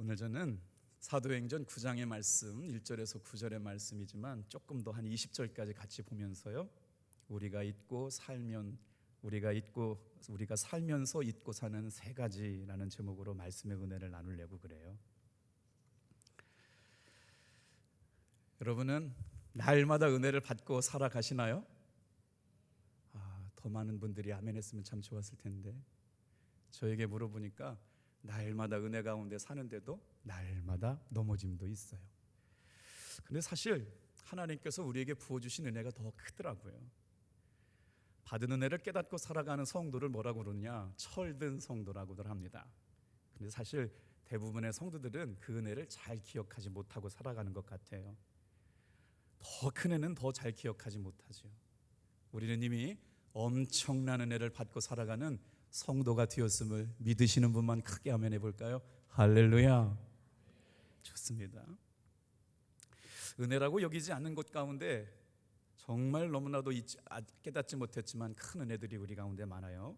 오늘 저는 사도행전 9장의 말씀 1절에서 9절의 말씀이지만 조금 더 한 20절까지 같이 보면서요, 우리가 살면서 잊고 사는 세 가지라는 제목으로 말씀의 은혜를 나누려고 그래요. 여러분은 날마다 은혜를 받고 살아가시나요? 더 많은 분들이 아멘 했으면 참 좋았을 텐데, 저에게 물어보니까 날마다 은혜 가운데 사는데도 날마다 넘어짐도 있어요. 근데 사실 하나님께서 우리에게 부어주신 은혜가 더 크더라고요. 받은 은혜를 깨닫고 살아가는 성도를 뭐라고 그러냐? 철든 성도라고들 합니다. 근데 사실 대부분의 성도들은 그 은혜를 잘 기억하지 못하고 살아가는 것 같아요. 더 큰 은혜는 더 잘 기억하지 못하죠. 우리는 이미 엄청난 은혜를 받고 살아가는 성도가 되었음을 믿으시는 분만 크게 아멘 해볼까요? 할렐루야. 좋습니다. 은혜라고 여기지 않는 것 가운데 정말 너무나도 깨닫지 못했지만 큰 은혜들이 우리 가운데 많아요.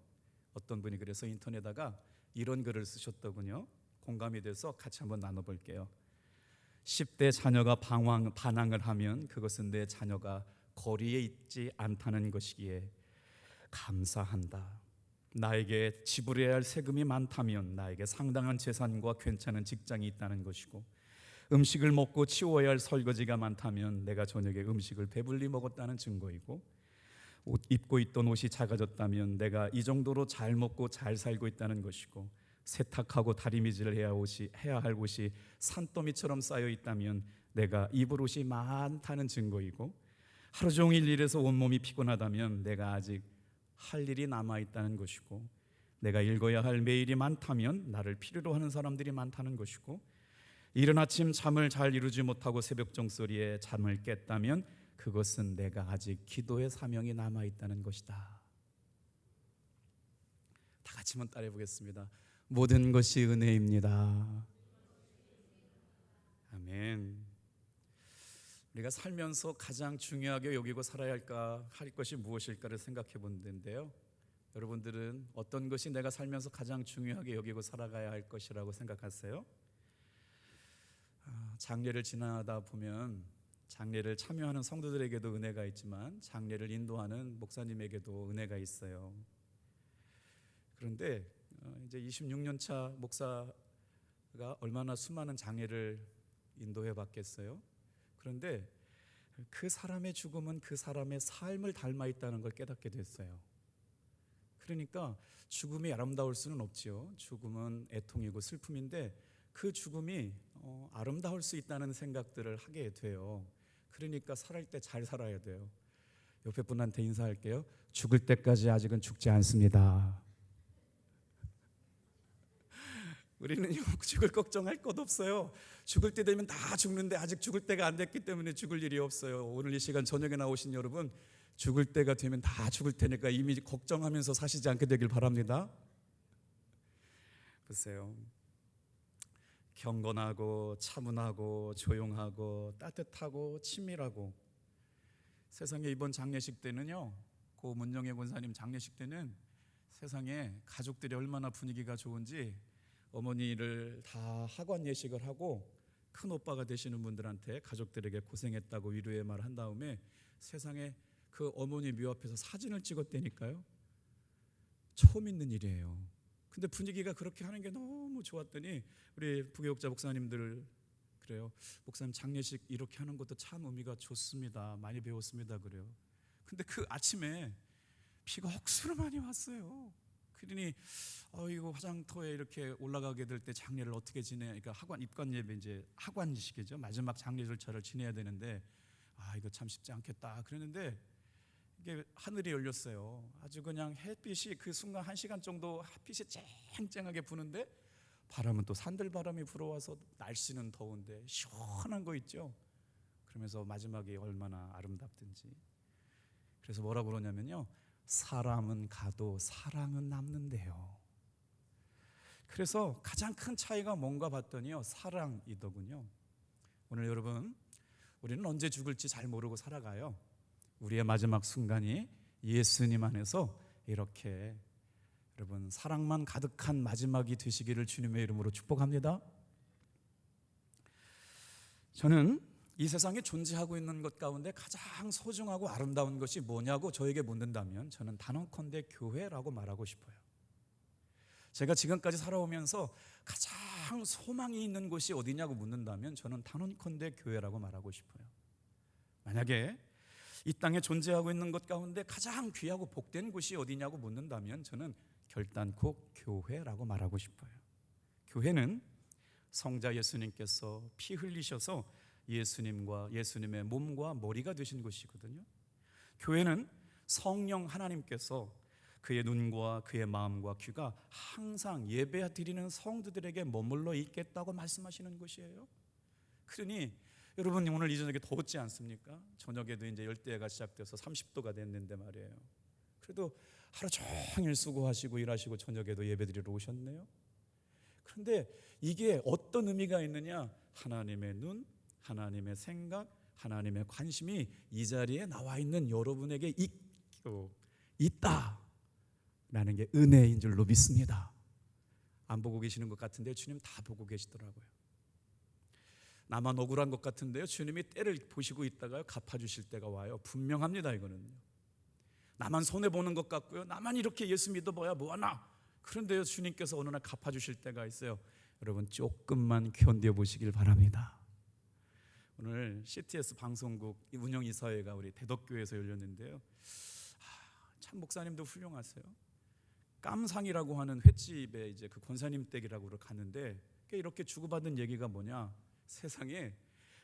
어떤 분이 그래서 인터넷에다가 이런 글을 쓰셨더군요. 공감이 돼서 같이 한번 나눠볼게요. 10대 자녀가 반항을 하면 그것은 내 자녀가 거리에 있지 않다는 것이기에 감사한다. 나에게 지불해야 할 세금이 많다면 나에게 상당한 재산과 괜찮은 직장이 있다는 것이고, 음식을 먹고 치워야 할 설거지가 많다면 내가 저녁에 음식을 배불리 먹었다는 증거이고, 입고 있던 옷이 작아졌다면 내가 이 정도로 잘 먹고 잘 살고 있다는 것이고, 세탁하고 다리미질을 해야 할 옷이 산더미처럼 쌓여 있다면 내가 입을 옷이 많다는 증거이고, 하루 종일 일해서 온몸이 피곤하다면 내가 아직 할 일이 남아있다는 것이고, 내가 읽어야 할 메일이 많다면 나를 필요로 하는 사람들이 많다는 것이고, 이른 아침 잠을 잘 이루지 못하고 새벽 종소리에 잠을 깼다면 그것은 내가 아직 기도의 사명이 남아있다는 것이다. 다 같이 한번 따라해 보겠습니다. 모든 것이 은혜입니다. 아멘. 우리가 살면서 가장 중요하게 여기고 살아야 할 것이 무엇일까를 생각해 본다는데요, 여러분들은 어떤 것이 내가 살면서 가장 중요하게 여기고 살아가야 할 것이라고 생각하세요? 장례를 지나다 보면 장례를 참여하는 성도들에게도 은혜가 있지만 장례를 인도하는 목사님에게도 은혜가 있어요. 그런데 이제 26년 차 목사가 얼마나 수많은 장례를 인도해 봤겠어요? 그런데 그 사람의 죽음은 그 사람의 삶을 닮아 있다는 걸 깨닫게 됐어요. 그러니까 죽음이 아름다울 수는 없지요. 죽음은 애통이고 슬픔인데 그 죽음이 아름다울 수 있다는 생각들을 하게 돼요. 그러니까 살아갈 때 잘 살아야 돼요. 옆에 분한테 인사할게요. 죽을 때까지 아직은 죽지 않습니다. 우리는 죽을 걱정할 것 없어요. 죽을 때 되면 다 죽는데 아직 죽을 때가 안 됐기 때문에 죽을 일이 없어요. 오늘 이 시간 저녁에 나오신 여러분, 죽을 때가 되면 다 죽을 테니까 이미 걱정하면서 사시지 않게 되길 바랍니다. 글쎄요, 경건하고 차분하고 조용하고 따뜻하고 친밀하고, 세상에 이번 장례식 때는요, 고 문영애 권사님 장례식 때는 세상에 가족들이 얼마나 분위기가 좋은지 어머니를 다 학원 예식을 하고 큰 오빠가 되시는 분들한테 가족들에게 고생했다고 위로의 말을 한 다음에 세상에 그 어머니 묘 앞에서 사진을 찍었다니까요. 처음 있는 일이에요. 근데 분위기가 그렇게 하는 게 너무 좋았더니 우리 부교육자 목사님들 그래요. 목사님 장례식 이렇게 하는 것도 참 의미가 좋습니다. 많이 배웠습니다. 그래요. 근데 그 아침에 비가 억수로 많이 왔어요. 그러니 이거 화장터에 이렇게 올라가게 될 때 장례를 어떻게 지내? 그러니까 입관 예배 이제 학관식이죠. 마지막 장례 절차를 지내야 되는데 이거 참 쉽지 않겠다. 그랬는데 이게 하늘이 열렸어요. 아주 그냥 햇빛이 그 순간 1시간 정도 햇빛이 쨍쨍하게 부는데 바람은 또 산들바람이 불어와서 날씨는 더운데 시원한 거 있죠. 그러면서 마지막에 얼마나 아름답든지. 그래서 뭐라고 그러냐면요, 사람은 가도 사랑은 남는데요. 그래서 가장 큰 차이가 뭔가 봤더니요, 사랑이더군요. 오늘 여러분, 우리는 언제 죽을지 잘 모르고 살아가요. 우리의 마지막 순간이 예수님 안에서 이렇게 여러분 사랑만 가득한 마지막이 되시기를 주님의 이름으로 축복합니다. 저는 이 세상에 존재하고 있는 것 가운데 가장 소중하고 아름다운 것이 뭐냐고 저에게 묻는다면 저는 단언컨대 교회라고 말하고 싶어요. 제가 지금까지 살아오면서 가장 소망이 있는 곳이 어디냐고 묻는다면 저는 단언컨대 교회라고 말하고 싶어요. 만약에 이 땅에 존재하고 있는 것 가운데 가장 귀하고 복된 곳이 어디냐고 묻는다면 저는 결단코 교회라고 말하고 싶어요. 교회는 성자 예수님께서 피 흘리셔서 예수님과 예수님의 몸과 머리가 되신 곳이거든요. 교회는 성령 하나님께서 그의 눈과 그의 마음과 귀가 항상 예배 드리는 성도들에게 머물러 있겠다고 말씀하시는 곳이에요. 그러니 여러분, 오늘 이 저녁에 더웠지 않습니까? 저녁에도 이제 열대야가 시작돼서 30도가 됐는데 말이에요. 그래도 하루 종일 수고하시고 일하시고 저녁에도 예배드리러 오셨네요. 그런데 이게 어떤 의미가 있느냐? 하나님의 눈, 하나님의 생각, 하나님의 관심이 이 자리에 나와 있는 여러분에게 있다라는 게 은혜인 줄로 믿습니다. 안 보고 계시는 것 같은데 주님 다 보고 계시더라고요. 나만 억울한 것 같은데요, 주님이 때를 보시고 있다가요 갚아주실 때가 와요. 분명합니다. 이거는요. 나만 손해보는 것 같고요, 나만 이렇게 예수 믿어봐야 뭐하나, 그런데요 주님께서 어느 날 갚아주실 때가 있어요. 여러분 조금만 견뎌보시길 바랍니다. 오늘 CTS 방송국 운영이사회가 우리 대덕교회에서 열렸는데요, 참 목사님도 훌륭하세요. 깜상이라고 하는 횟집에 이제 그 권사님 댁이라고 갔는데 이렇게 주고받은 얘기가 뭐냐, 세상에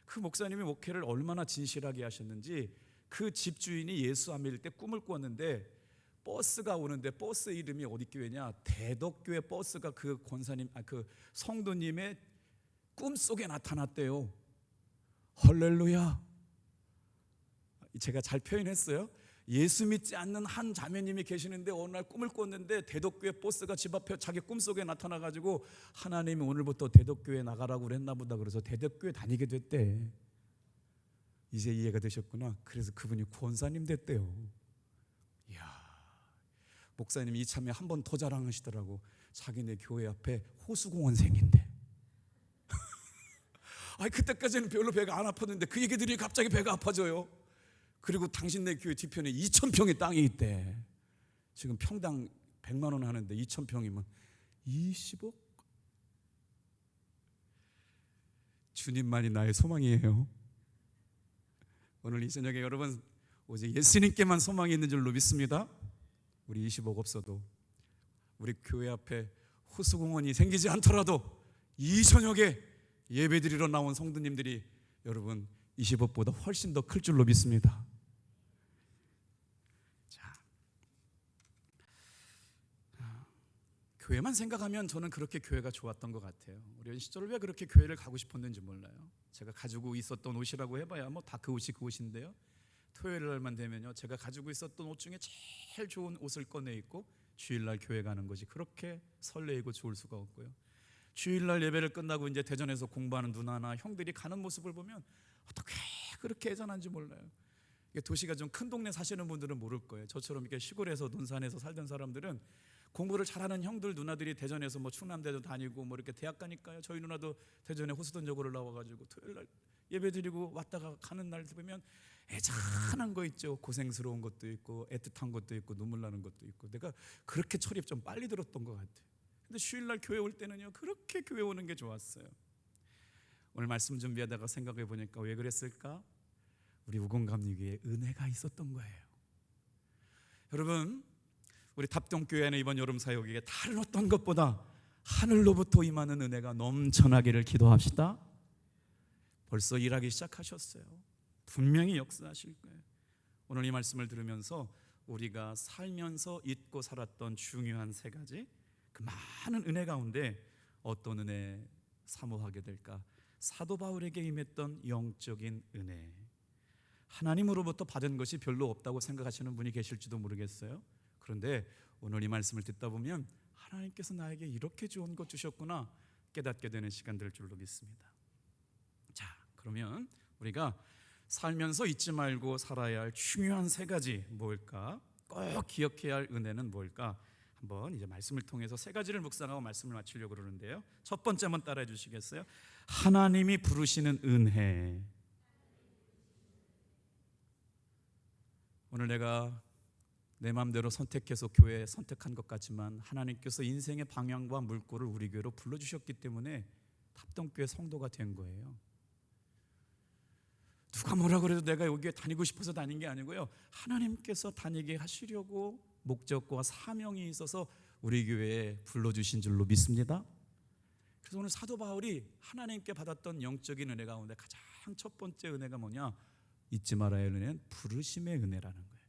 그 목사님이 목회를 얼마나 진실하게 하셨는지 그 집주인이 예수 안 믿을 때 꿈을 꿨는데 버스가 오는데 버스 이름이 어디 교회냐, 대덕교회 버스가 그 권사님 그 성도님의 꿈속에 나타났대요. 할렐루야. 제가 잘 표현했어요. 예수 믿지 않는 한 자매님이 계시는데 어느 날 꿈을 꿨는데 대덕교회 버스가 집 앞에 자기 꿈속에 나타나가지고 하나님이 오늘부터 대덕교회 나가라고 그랬나 보다, 그래서 대덕교회 다니게 됐대. 이제 이해가 되셨구나. 그래서 그분이 권사님 됐대요. 이야, 목사님이 이참에 한 번 더 자랑하시더라고. 자기네 교회 앞에 호수공원 생긴대. 아니 그때까지는 별로 배가 안 아팠는데 그 얘기 들으니 갑자기 배가 아파져요. 그리고 당신네 교회 뒤편에 2,000평의 땅이 있대. 지금 평당 100만 원 하는데 2,000평이면 20억? 주님만이 나의 소망이에요. 오늘 이 저녁에 여러분 오직 예수님께만 소망이 있는 줄로 믿습니다. 우리 20억 없어도 우리 교회 앞에 호수공원이 생기지 않더라도 이 저녁에 예배드리러 나온 성도님들이 여러분 20억보다 훨씬 더 클 줄로 믿습니다. 교회만 생각하면 저는 그렇게 교회가 좋았던 것 같아요. 어린 시절 왜 그렇게 교회를 가고 싶었는지 몰라요. 제가 가지고 있었던 옷이라고 해봐야 뭐 다 그 옷이 그 옷인데요, 토요일 날만 되면요 제가 가지고 있었던 옷 중에 제일 좋은 옷을 꺼내 입고 주일날 교회 가는 것이 그렇게 설레이고 좋을 수가 없고요. 주일날 예배를 끝나고 이제 대전에서 공부하는 누나나 형들이 가는 모습을 보면 어떻게 그렇게 애잔한지 몰라요. 도시가 좀 큰 동네 사시는 분들은 모를 거예요. 저처럼 이렇게 시골에서 논산에서 살던 사람들은 공부를 잘하는 형들 누나들이 대전에서 뭐 충남대도 다니고 뭐 이렇게 대학 가니까요, 저희 누나도 대전에 호수던저고를 나와가지고 토요일날 예배드리고 왔다가 가는 날 보면 애잔한 거 있죠. 고생스러운 것도 있고 애틋한 것도 있고 눈물 나는 것도 있고. 내가 그렇게 철이 좀 빨리 들었던 것 같아요. 근데 주일날 교회 올 때는요 그렇게 교회 오는 게 좋았어요. 오늘 말씀 준비하다가 생각해 보니까 왜 그랬을까? 우리 우공감리교회에 은혜가 있었던 거예요. 여러분, 우리 답동교회는 이번 여름 사역에 다른 어떤 것보다 하늘로부터 임하는 은혜가 넘쳐나기를 기도합시다. 벌써 일하기 시작하셨어요. 분명히 역사하실 거예요. 오늘 이 말씀을 들으면서 우리가 살면서 잊고 살았던 중요한 세 가지, 그 많은 은혜 가운데 어떤 은혜 사모하게 될까? 사도 바울에게 임했던 영적인 은혜. 하나님으로부터 받은 것이 별로 없다고 생각하시는 분이 계실지도 모르겠어요. 그런데 오늘 이 말씀을 듣다 보면 하나님께서 나에게 이렇게 좋은 것 주셨구나 깨닫게 되는 시간 될 줄로 믿습니다. 자, 그러면 우리가 살면서 잊지 말고 살아야 할 중요한 세 가지 뭘까? 꼭 기억해야 할 은혜는 뭘까? 한번 이제 말씀을 통해서 세 가지를 묵상하고 말씀을 마치려고 그러는데요. 첫 번째 한번 따라해 주시겠어요? 하나님이 부르시는 은혜. 오늘 내가 내 마음대로 선택해서 교회에 선택한 것 같지만 하나님께서 인생의 방향과 물꼬를 우리 교회로 불러주셨기 때문에 합동교회 성도가 된 거예요. 누가 뭐라 그래도 내가 여기에 다니고 싶어서 다닌 게 아니고요, 하나님께서 다니게 하시려고 목적과 사명이 있어서 우리 교회에 불러주신 줄로 믿습니다. 그래서 오늘 사도 바울이 하나님께 받았던 영적인 은혜 가운데 가장 첫 번째 은혜가 뭐냐? 잊지 말아야 할 은혜는 부르심의 은혜라는 거예요.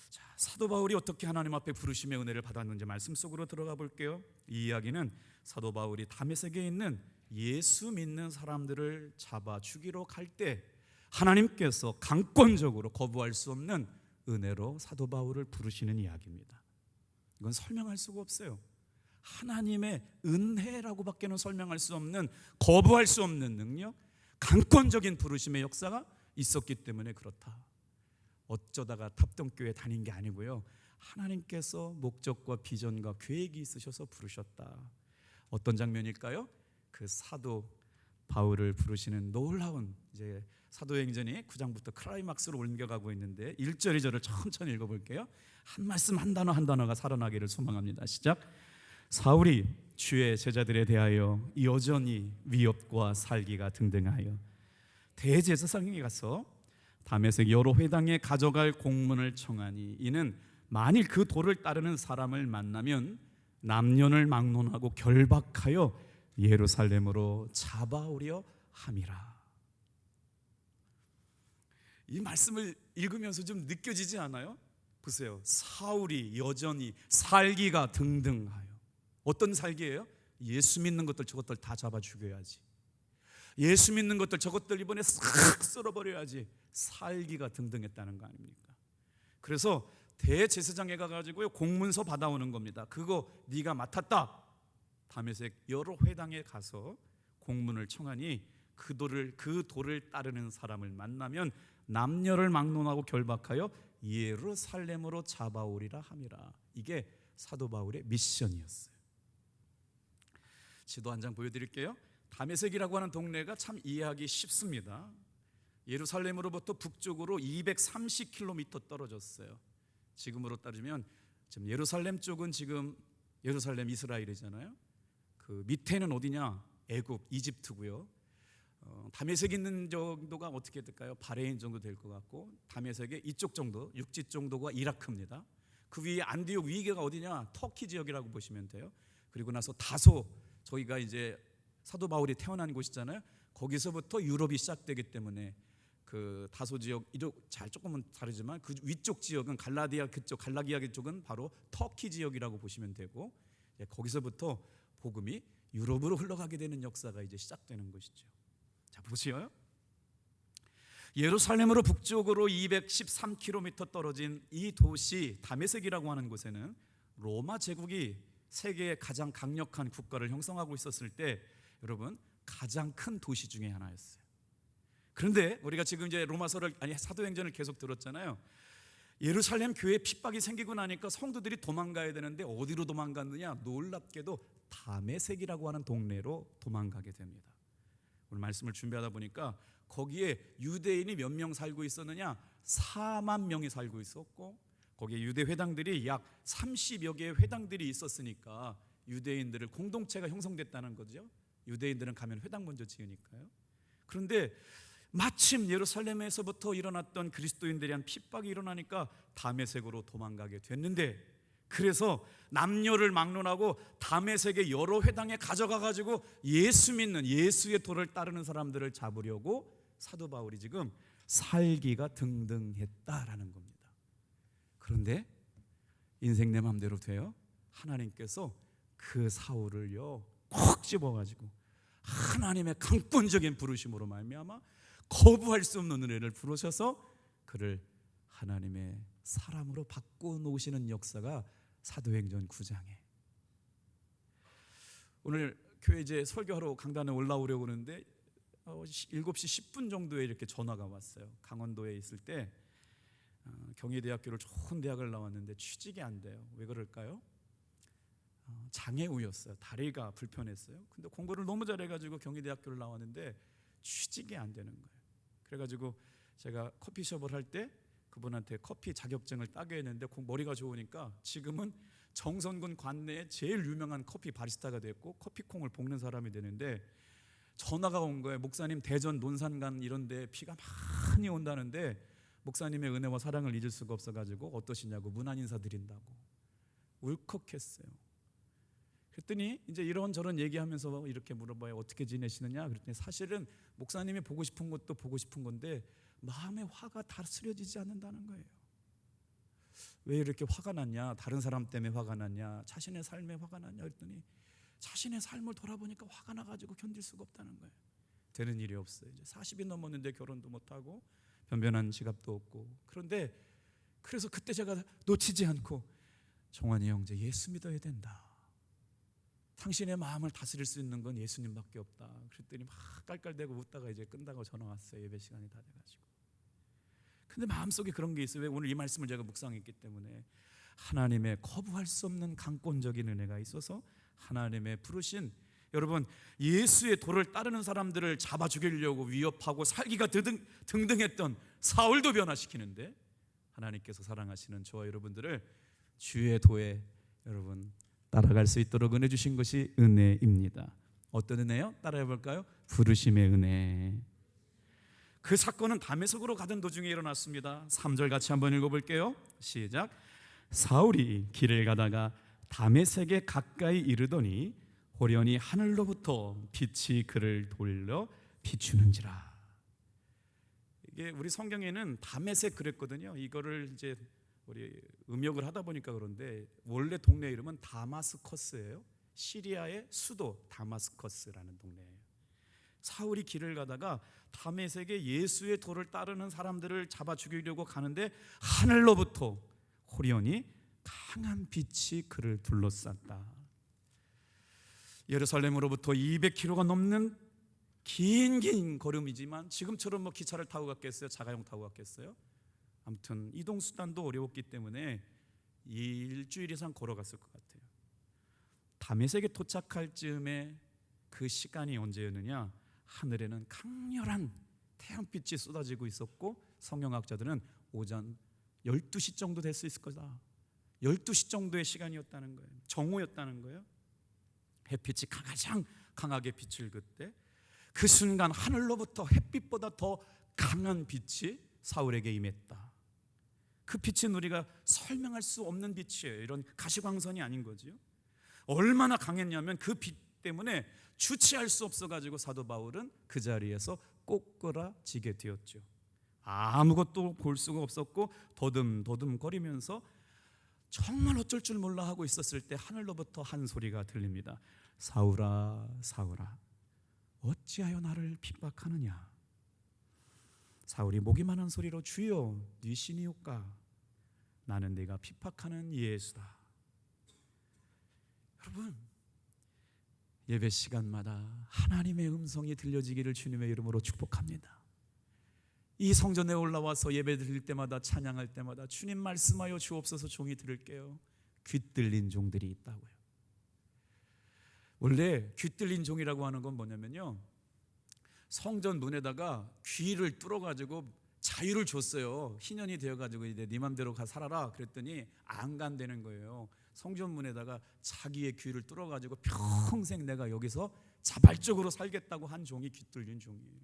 자, 사도 바울이 어떻게 하나님 앞에 부르심의 은혜를 받았는지 말씀 속으로 들어가 볼게요. 이 이야기는 사도 바울이 다메섹에 있는 예수 믿는 사람들을 잡아 죽이러 갈 때 하나님께서 강권적으로 거부할 수 없는 은혜로 사도 바울을 부르시는 이야기입니다. 이건 설명할 수가 없어요. 하나님의 은혜라고밖에는 설명할 수 없는, 거부할 수 없는 능력, 강권적인 부르심의 역사가 있었기 때문에 그렇다. 어쩌다가 탑동교회 다닌 게 아니고요, 하나님께서 목적과 비전과 계획이 있으셔서 부르셨다. 어떤 장면일까요? 그 사도 바울을 부르시는 놀라운, 이제 사도행전이 9장부터 클라이막스로 옮겨가고 있는데 1절 2절을 천천히 읽어볼게요. 한 말씀 한 단어 한 단어가 살아나기를 소망합니다. 시작. 사울이 주의 제자들에 대하여 여전히 위협과 살기가 등등하여 대제사장에게 가서 다메섹 여러 회당에 가져갈 공문을 청하니 이는 만일 그 도를 따르는 사람을 만나면 남년을 막론하고 결박하여 예루살렘으로 잡아오려 함이라. 이 말씀을 읽으면서 좀 느껴지지 않아요? 보세요. 사울이 여전히 살기가 등등하여. 어떤 살기예요? 예수 믿는 것들 저것들 다 잡아 죽여야지. 예수 믿는 것들 저것들 이번에 싹 쓸어버려야지. 살기가 등등했다는 거 아닙니까? 그래서 대제사장에 가가지고 공문서 받아오는 겁니다. 그거 네가 맡았다. 다메섹 여러 회당에 가서 공문을 청하니 그 도를 따르는 사람을 만나면 남녀를 막론하고 결박하여 예루살렘으로 잡아오리라 함이라. 이게 사도 바울의 미션이었어요. 지도 한 장 보여드릴게요. 다메섹이라고 하는 동네가 참 이해하기 쉽습니다. 예루살렘으로부터 북쪽으로 230km 떨어졌어요. 지금으로 따지면 지금 예루살렘 쪽은 지금 예루살렘 이스라엘이잖아요. 그 밑에는 어디냐? 애굽, 이집트고요. 다메섹 있는 정도가 어떻게 될까요? 바레인 정도 될 것 같고, 다메섹의 이쪽 정도, 육지 정도가 이라크입니다. 그 위에 안디옥 위계가 어디냐? 터키 지역이라고 보시면 돼요. 그리고 나서 다소, 저희가 이제 사도 바울이 태어난 곳이잖아요. 거기서부터 유럽이 시작되기 때문에 그 다소 지역, 잘 조금은 다르지만 그 위쪽 지역은 갈라디아 그쪽, 갈라기아 그쪽은 바로 터키 지역이라고 보시면 되고, 거기서부터 복음이 유럽으로 흘러가게 되는 역사가 이제 시작되는 것이죠. 자, 보세요. 예루살렘으로 북쪽으로 213km 떨어진 이 도시 다메섹이라고 하는 곳에는 로마 제국이 세계의 가장 강력한 국가를 형성하고 있었을 때 여러분 가장 큰 도시 중에 하나였어요. 그런데 우리가 지금 이제 로마서를, 아니 사도행전을 계속 들었잖아요. 예루살렘 교회에 핍박이 생기고 나니까 성도들이 도망가야 되는데 어디로 도망갔느냐? 놀랍게도 다메섹이라고 하는 동네로 도망가게 됩니다. 오늘 말씀을 준비하다 보니까 거기에 유대인이 몇 명 살고 있었느냐? 4만 명이 살고 있었고, 거기에 유대 회당들이 약 30여 개의 회당들이 있었으니까 유대인들을 공동체가 형성됐다는 거죠. 유대인들은 가면 회당 먼저 지으니까요. 그런데 마침 예루살렘에서부터 일어났던 그리스도인들에 대한 핍박이 일어나니까 다메섹으로 도망가게 됐는데, 그래서 남녀를 막론하고 다메섹의 여러 회당에 가져가가지고 예수 믿는, 예수의 도를 따르는 사람들을 잡으려고 사도 바울이 지금 살기가 등등했다라는 겁니다. 그런데 인생 내 마음대로 돼요? 하나님께서 그 사울을요 콕 집어가지고 하나님의 강권적인 부르심으로 말미암아 거부할 수 없는 은혜를 부르셔서 그를 하나님의 사람으로 바꿔놓으시는 역사가 사도행전 9장에. 오늘 교회 이제 설교하러 강단에 올라오려고 하는데 7시 10분 정도에 이렇게 전화가 왔어요. 강원도에 있을 때 경희대학교를 좋은 대학을 나왔는데 취직이 안 돼요. 왜 그럴까요? 장애우였어요. 다리가 불편했어요. 근데 공부를 너무 잘해가지고 경희대학교를 나왔는데 취직이 안 되는 거예요. 그래가지고 제가 커피숍을 할 때 그분한테 커피 자격증을 따게 했는데 머리가 좋으니까 지금은 정선군 관내에 제일 유명한 커피 바리스타가 됐고 커피콩을 볶는 사람이 되는데, 전화가 온 거예요. 목사님, 대전 논산간 이런 데 비가 많이 온다는데 목사님의 은혜와 사랑을 잊을 수가 없어가지고 어떠시냐고 문안 인사 드린다고. 울컥했어요. 그랬더니 이제 이런저런 얘기하면서 이렇게 물어봐요. 어떻게 지내시느냐? 그랬더니 사실은 목사님이 보고 싶은 것도 보고 싶은 건데 마음의 화가 다스려지지 않는다는 거예요. 왜 이렇게 화가 났냐? 다른 사람 때문에 화가 났냐? 자신의 삶에 화가 났냐? 그랬더니 자신의 삶을 돌아보니까 화가 나가지고 견딜 수가 없다는 거예요. 되는 일이 없어요. 이제 40이 넘었는데 결혼도 못하고 변변한 지갑도 없고. 그런데 그래서 그때 제가 놓치지 않고, 종환이 형제, 예수 믿어야 된다. 당신의 마음을 다스릴 수 있는 건 예수님밖에 없다. 그랬더니 막 깔깔대고 웃다가 이제 끝나고 전화 왔어요. 예배 시간이 다 돼가지고. 근데 마음속에 그런 게 있어요. 왜? 오늘 이 말씀을 제가 묵상했기 때문에 하나님의 거부할 수 없는 강권적인 은혜가 있어서 하나님의 부르신, 여러분, 예수의 도를 따르는 사람들을 잡아 죽이려고 위협하고 살기가 등등했던 사울도 변화시키는데 하나님께서 사랑하시는 저와 여러분들을 주의 도에 여러분 따라갈 수 있도록 은혜 주신 것이 은혜입니다. 어떤 은혜요? 따라해 볼까요? 부르심의 은혜. 그 사건은 다메섹으로 가던 도중에 일어났습니다. 3절 같이 한번 읽어볼게요. 시작. 사울이 길을 가다가 다메섹에 가까이 이르더니 호련히 하늘로부터 빛이 그를 돌려 비추는지라. 이게 우리 성경에는 다메섹 그랬거든요. 이거를 이제 우리 음역을 하다 보니까 그런데 원래 동네 이름은 다마스커스예요. 시리아의 수도 다마스커스라는 동네예요. 사울이 길을 가다가 다메섹에 예수의 도를 따르는 사람들을 잡아 죽이려고 가는데 하늘로부터 호련히 강한 빛이 그를 둘러쌌다. 예루살렘으로부터 200km가 넘는 긴 걸음이지만 지금처럼 뭐 기차를 타고 갔겠어요? 자가용 타고 갔겠어요? 아무튼 이동수단도 어려웠기 때문에 일주일 이상 걸어갔을 것 같아요. 다메섹에 도착할 즈음에 그 시간이 언제였느냐? 하늘에는 강렬한 태양빛이 쏟아지고 있었고 성경학자들은 오전 12시 정도 될 수 있을 거다. 12시 정도의 시간이었다는 거예요. 정오였다는 거예요. 햇빛이 가장 강하게 빛을 그때 그 순간 하늘로부터 햇빛보다 더 강한 빛이 사울에게 임했다. 그 빛은 우리가 설명할 수 없는 빛이에요. 이런 가시광선이 아닌 거죠. 얼마나 강했냐면 그 빛 때문에 주체할 수 없어가지고 사도 바울은 그 자리에서 꼬꾸라지게 되었죠. 아무것도 볼 수가 없었고 더듬거리면서 정말 어쩔 줄 몰라 하고 있었을 때 하늘로부터 한 소리가 들립니다. 사울아 사울아 어찌하여 나를 핍박하느냐. 사울이 목이만한 소리로 주여 네 신이옵까. 나는 네가 핍박하는 예수다. 여러분, 예배 시간마다 하나님의 음성이 들려지기를 주님의 이름으로 축복합니다. 이 성전에 올라와서 예배 드릴 때마다 찬양할 때마다 주님 말씀하여 주옵소서 종이 들을게요. 귀 뚫린 종들이 있다고요. 원래 귀 뚫린 종이라고 하는 건 뭐냐면요, 성전 문에다가 귀를 뚫어가지고 자유를 줬어요. 희년이 되어가지고 이제 네 맘대로 가 살아라 그랬더니 안 간다는 거예요. 성전 문에다가 자기의 귀를 뚫어가지고 평생 내가 여기서 자발적으로 살겠다고 한 종이 귀 뚫린 종이에요.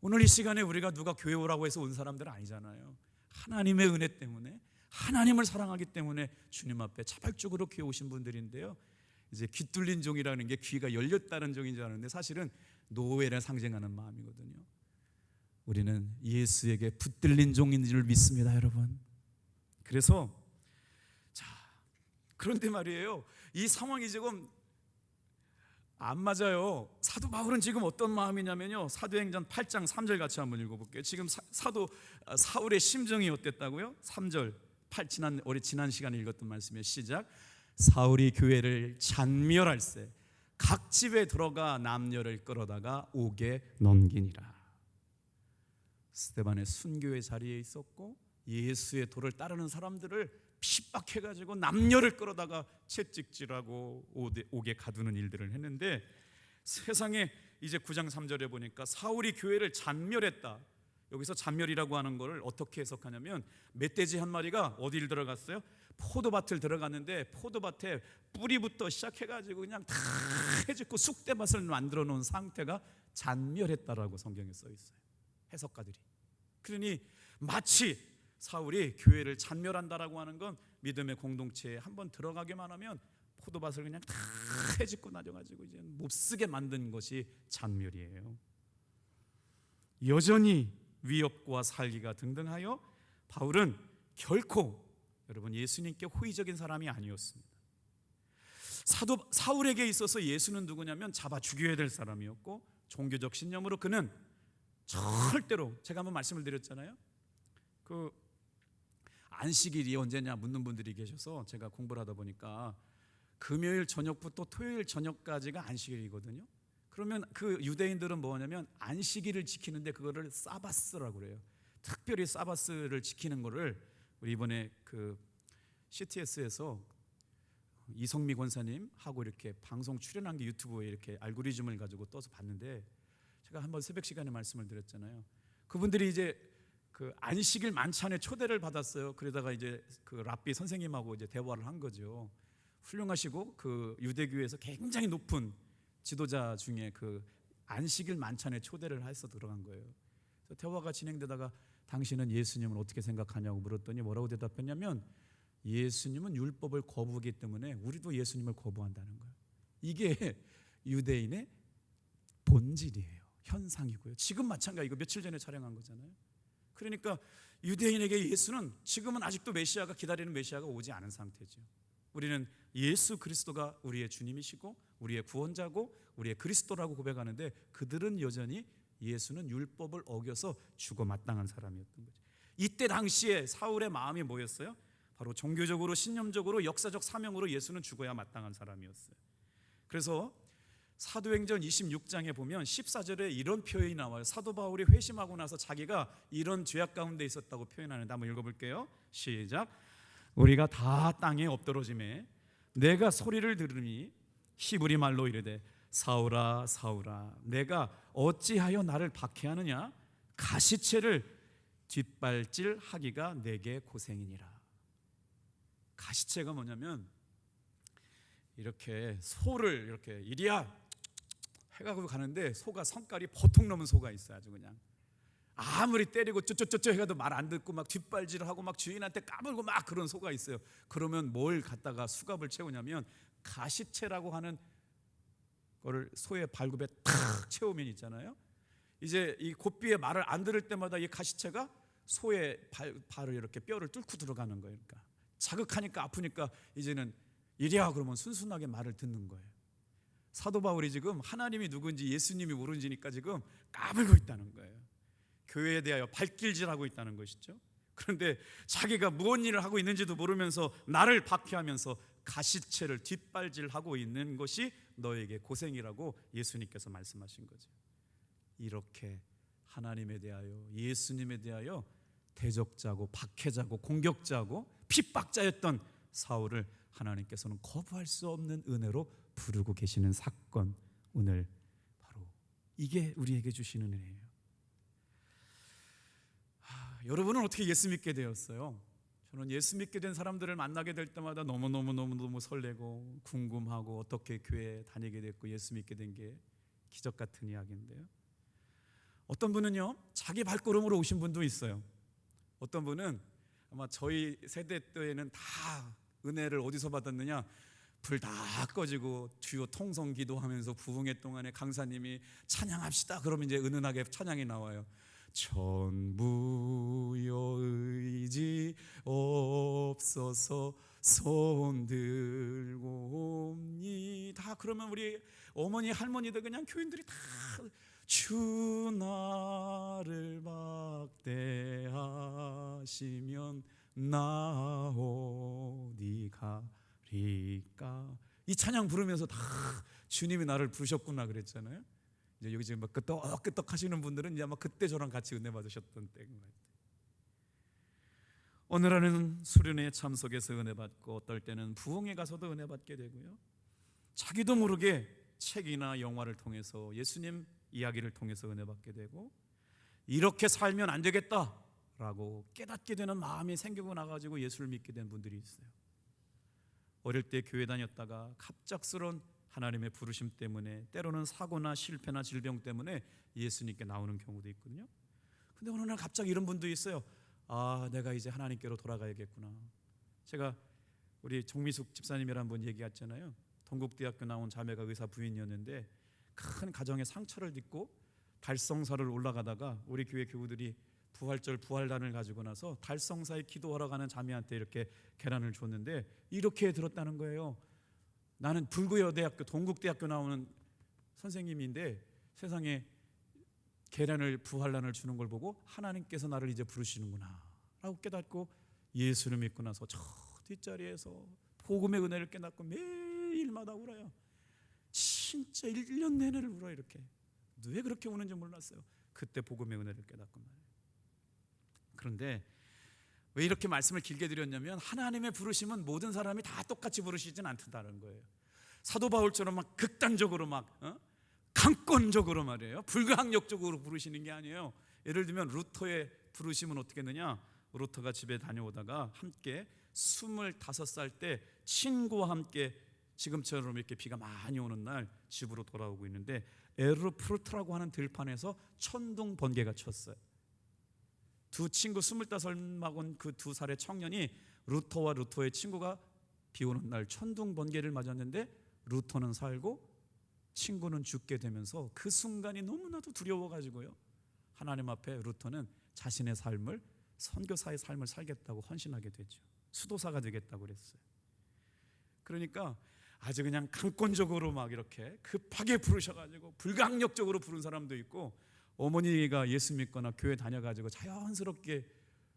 오늘 이 시간에 우리가 누가 교회 오라고 해서 온 사람들은 아니잖아요. 하나님의 은혜 때문에, 하나님을 사랑하기 때문에 주님 앞에 자발적으로 교회 오신 분들인데요, 이제 귀 뚫린 종이라는 게 귀가 열렸다는 종인 줄 아는데 사실은 노예를 상징하는 마음이거든요. 우리는 예수에게 붙들린 종인 줄 믿습니다, 여러분. 그래서 그런데 말이에요, 이 상황이 지금 안 맞아요. 사도 바울은 지금 어떤 마음이냐면요, 사도행전 8장 3절 같이 한번 읽어볼게요. 지금 사도 사울의 심정이 어땠다고요? 3절 지난 시간에 읽었던 말씀이에요. 시작. 사울이 교회를 잔멸할세 각 집에 들어가 남녀를 끌어다가 옥에 넘기니라. 스데반의 순교의 자리에 있었고 예수의 도를 따르는 사람들을 핍박해가지고 남녀를 끌어다가 채찍질하고 옥에 가두는 일들을 했는데, 세상에 이제 9장 3절에 보니까 사울이 교회를 잔멸했다. 여기서 잔멸이라고 하는 것을 어떻게 해석하냐면, 멧돼지 한 마리가 어디를 들어갔어요? 포도밭을 들어갔는데 포도밭에 뿌리부터 시작해가지고 그냥 다 해집고 쑥대밭을 만들어 놓은 상태가 잔멸했다라고 성경에 써 있어요, 해석가들이. 그러니 마치 사울이 교회를 잔멸한다라고 하는 건 믿음의 공동체에 한번 들어가기만 하면 포도밭을 그냥 다 해집고 나져가지고 이제 몹쓰게 만든 것이 잔멸이에요. 여전히 위협과 살기가 등등하여 바울은 결코 여러분 예수님께 호의적인 사람이 아니었습니다. 사도 사울에게 있어서 예수는 누구냐면 잡아 죽여야 될 사람이었고, 종교적 신념으로 그는 절대로, 제가 한번 말씀을 드렸잖아요, 그 안식일이 언제냐 묻는 분들이 계셔서 제가 공부를 하다 보니까 금요일 저녁부터 토요일 저녁까지가 안식일이거든요. 그러면 그 유대인들은 뭐냐면 안식일을 지키는데 그거를 사바스라고 그래요. 특별히 사바스를 지키는 거를 우리 이번에 그 CTS에서 이성미 권사님 하고 이렇게 방송 출연한 게 유튜브에 이렇게 알고리즘을 가지고 떠서 봤는데, 제가 한번 새벽 시간에 말씀을 드렸잖아요. 그분들이 이제 그 안식일 만찬에 초대를 받았어요. 그러다가 이제 그 랍비 선생님하고 이제 대화를 한 거죠. 훌륭하시고 그 유대교에서 굉장히 높은 지도자 중에 그 안식일 만찬에 초대를 해서 들어간 거예요. 그래서 대화가 진행되다가 당신은 예수님을 어떻게 생각하냐고 물었더니 뭐라고 대답했냐면, 예수님은 율법을 거부하기 때문에 우리도 예수님을 거부한다는 거예요. 이게 유대인의 본질이에요. 현상이고요. 지금 마찬가지, 이거 며칠 전에 촬영한 거잖아요. 그러니까 유대인에게 예수는 지금은 아직도 메시아가, 기다리는 메시아가 오지 않은 상태죠. 우리는 예수 그리스도가 우리의 주님이시고 우리의 구원자고 우리의 그리스도라고 고백하는데, 그들은 여전히 예수는 율법을 어겨서 죽어 마땅한 사람이었던 거죠. 이때 당시에 사울의 마음이 뭐였어요? 바로 종교적으로, 신념적으로, 역사적 사명으로 예수는 죽어야 마땅한 사람이었어요. 그래서 사도행전 26장에 보면 14절에 이런 표현이 나와요. 사도 바울이 회심하고 나서 자기가 이런 죄악 가운데 있었다고 표현하는데, 한번 읽어볼게요. 시작. 우리가 다 땅에 엎드러짐에 내가 소리를 들으니 히브리 말로 이르되 사울아 사울아 내가 어찌하여 나를 박해하느냐, 가시체를 뒷발질하기가 내게 고생이니라. 가시체가 뭐냐면 이렇게 소를 이렇게 이리야 해가지고 가는데 소가 성깔이 보통 넘은 소가 있어요. 아주 그냥 아무리 때리고 쪼쪼쪼쪼 해가도 말 안 듣고 막 뒷발질을 하고 막 주인한테 까불고 막 그런 소가 있어요. 그러면 뭘 갖다가 수갑을 채우냐면 가시체라고 하는 거를 소의 발굽에 탁 채우면 있잖아요. 이제 이 고삐의 말을 안 들을 때마다 이 가시체가 소의 발을 이렇게 뼈를 뚫고 들어가는 거예요. 그러니까 자극하니까 아프니까 이제는 이리야 그러면 순순하게 말을 듣는 거예요. 사도 바울이 지금 하나님이 누군지 예수님이 모르니까 지금 까불고 있다는 거예요. 교회에 대하여 발길질하고 있다는 것이죠. 그런데 자기가 무슨 일을 하고 있는지도 모르면서 나를 박해하면서 가시체를 뒷발질하고 있는 것이 너에게 고생이라고 예수님께서 말씀하신 거죠. 이렇게 하나님에 대하여, 예수님에 대하여 대적자고 박해자고 공격자고 핍박자였던 사울을 하나님께서는 거부할 수 없는 은혜로 부르고 계시는 사건, 오늘 바로 이게 우리에게 주시는 은혜예요. 여러분은 어떻게 예수 믿게 되었어요? 저는 예수 믿게 된 사람들을 만나게 될 때마다 너무 설레고 궁금하고 어떻게 교회에 다니게 됐고 예수 믿게 된 게 기적 같은 이야기인데요. 어떤 분은요 자기 발걸음으로 오신 분도 있어요. 어떤 분은 아마 저희 세대 때에는 다 은혜를 어디서 받았느냐, 불 다 꺼지고 주요 통성 기도하면서 부흥회 동안에 강사님이 찬양합시다 그러면 이제 은은하게 찬양이 나와요. 전부여 의지 없어서 손 들고 옵니다. 그러면 우리 어머니 할머니들 그냥 교인들이 다 주 나를 막대하시면 나 어디 가리까, 이 찬양 부르면서 다 주님이 나를 부르셨구나 그랬잖아요. 이제 여기 지금 막 끄떡끄떡 하시는 분들은 이제 아마 그때 저랑 같이 은혜 받으셨던 때인 것 같아요. 어느 날은 수련회 참석해서 은혜 받고, 어떨 때는 부흥회 가서도 은혜 받게 되고요, 자기도 모르게 책이나 영화를 통해서 예수님 이야기를 통해서 은혜 받게 되고, 이렇게 살면 안 되겠다라고 깨닫게 되는 마음이 생기고 나가지고 예수를 믿게 된 분들이 있어요. 어릴 때 교회 다녔다가 갑작스러운 하나님의 부르심 때문에, 때로는 사고나 실패나 질병 때문에 예수님께 나오는 경우도 있거든요. 근데 어느 날 갑자기 이런 분도 있어요. 아, 내가 이제 하나님께로 돌아가야겠구나. 제가 우리 정미숙 집사님이랑 한번 얘기했잖아요. 동국대학교 나온 자매가 의사 부인이었는데 큰 가정의 상처를 딛고 달성사를 올라가다가 우리 교회 교우들이 부활절 부활단을 가지고 나서 달성사에 기도하러 가는 자매한테 이렇게 계란을 줬는데 이렇게 들었다는 거예요. 나는 불구여대학교 동국대학교 나오는 선생님인데 세상에 계란을 부활란을 주는 걸 보고 하나님께서 나를 이제 부르시는구나 라고 깨닫고 예수를 믿고 나서 저 뒷자리에서 복음의 은혜를 깨닫고 매일마다 울어요. 진짜 1년 내내를 울어요. 이렇게. 왜 그렇게 우는지 몰랐어요. 그때 복음의 은혜를 깨닫고 말이에요. 그런데 왜 이렇게 말씀을 길게 드렸냐면, 하나님의 부르심은 모든 사람이 다 똑같이 부르시진 않다는 거예요. 사도 바울처럼 막 극단적으로 막 강권적으로 말이에요, 불가항력적으로 부르시는 게 아니에요. 예를 들면 루터의 부르심은 어떻게 했느냐, 루터가 집에 다녀오다가 함께 25살 때 친구와 함께 지금처럼 이렇게 비가 많이 오는 날 집으로 돌아오고 있는데 에르푸르트라고 하는 들판에서 천둥 번개가 쳤어요. 두 친구 25 먹은 그 2살의 청년이 루터와 루터의 친구가 비 오는 날 천둥 번개를 맞았는데 루터는 살고 친구는 죽게 되면서 그 순간이 너무나도 두려워가지고요, 하나님 앞에 루터는 자신의 삶을, 선교사의 삶을 살겠다고 헌신하게 되죠. 수도사가 되겠다고 그랬어요. 그러니까 아주 그냥 강권적으로 막 이렇게 급하게 부르셔가지고 불가항력적으로 부른 사람도 있고, 어머니가 예수 믿거나 교회 다녀가지고 자연스럽게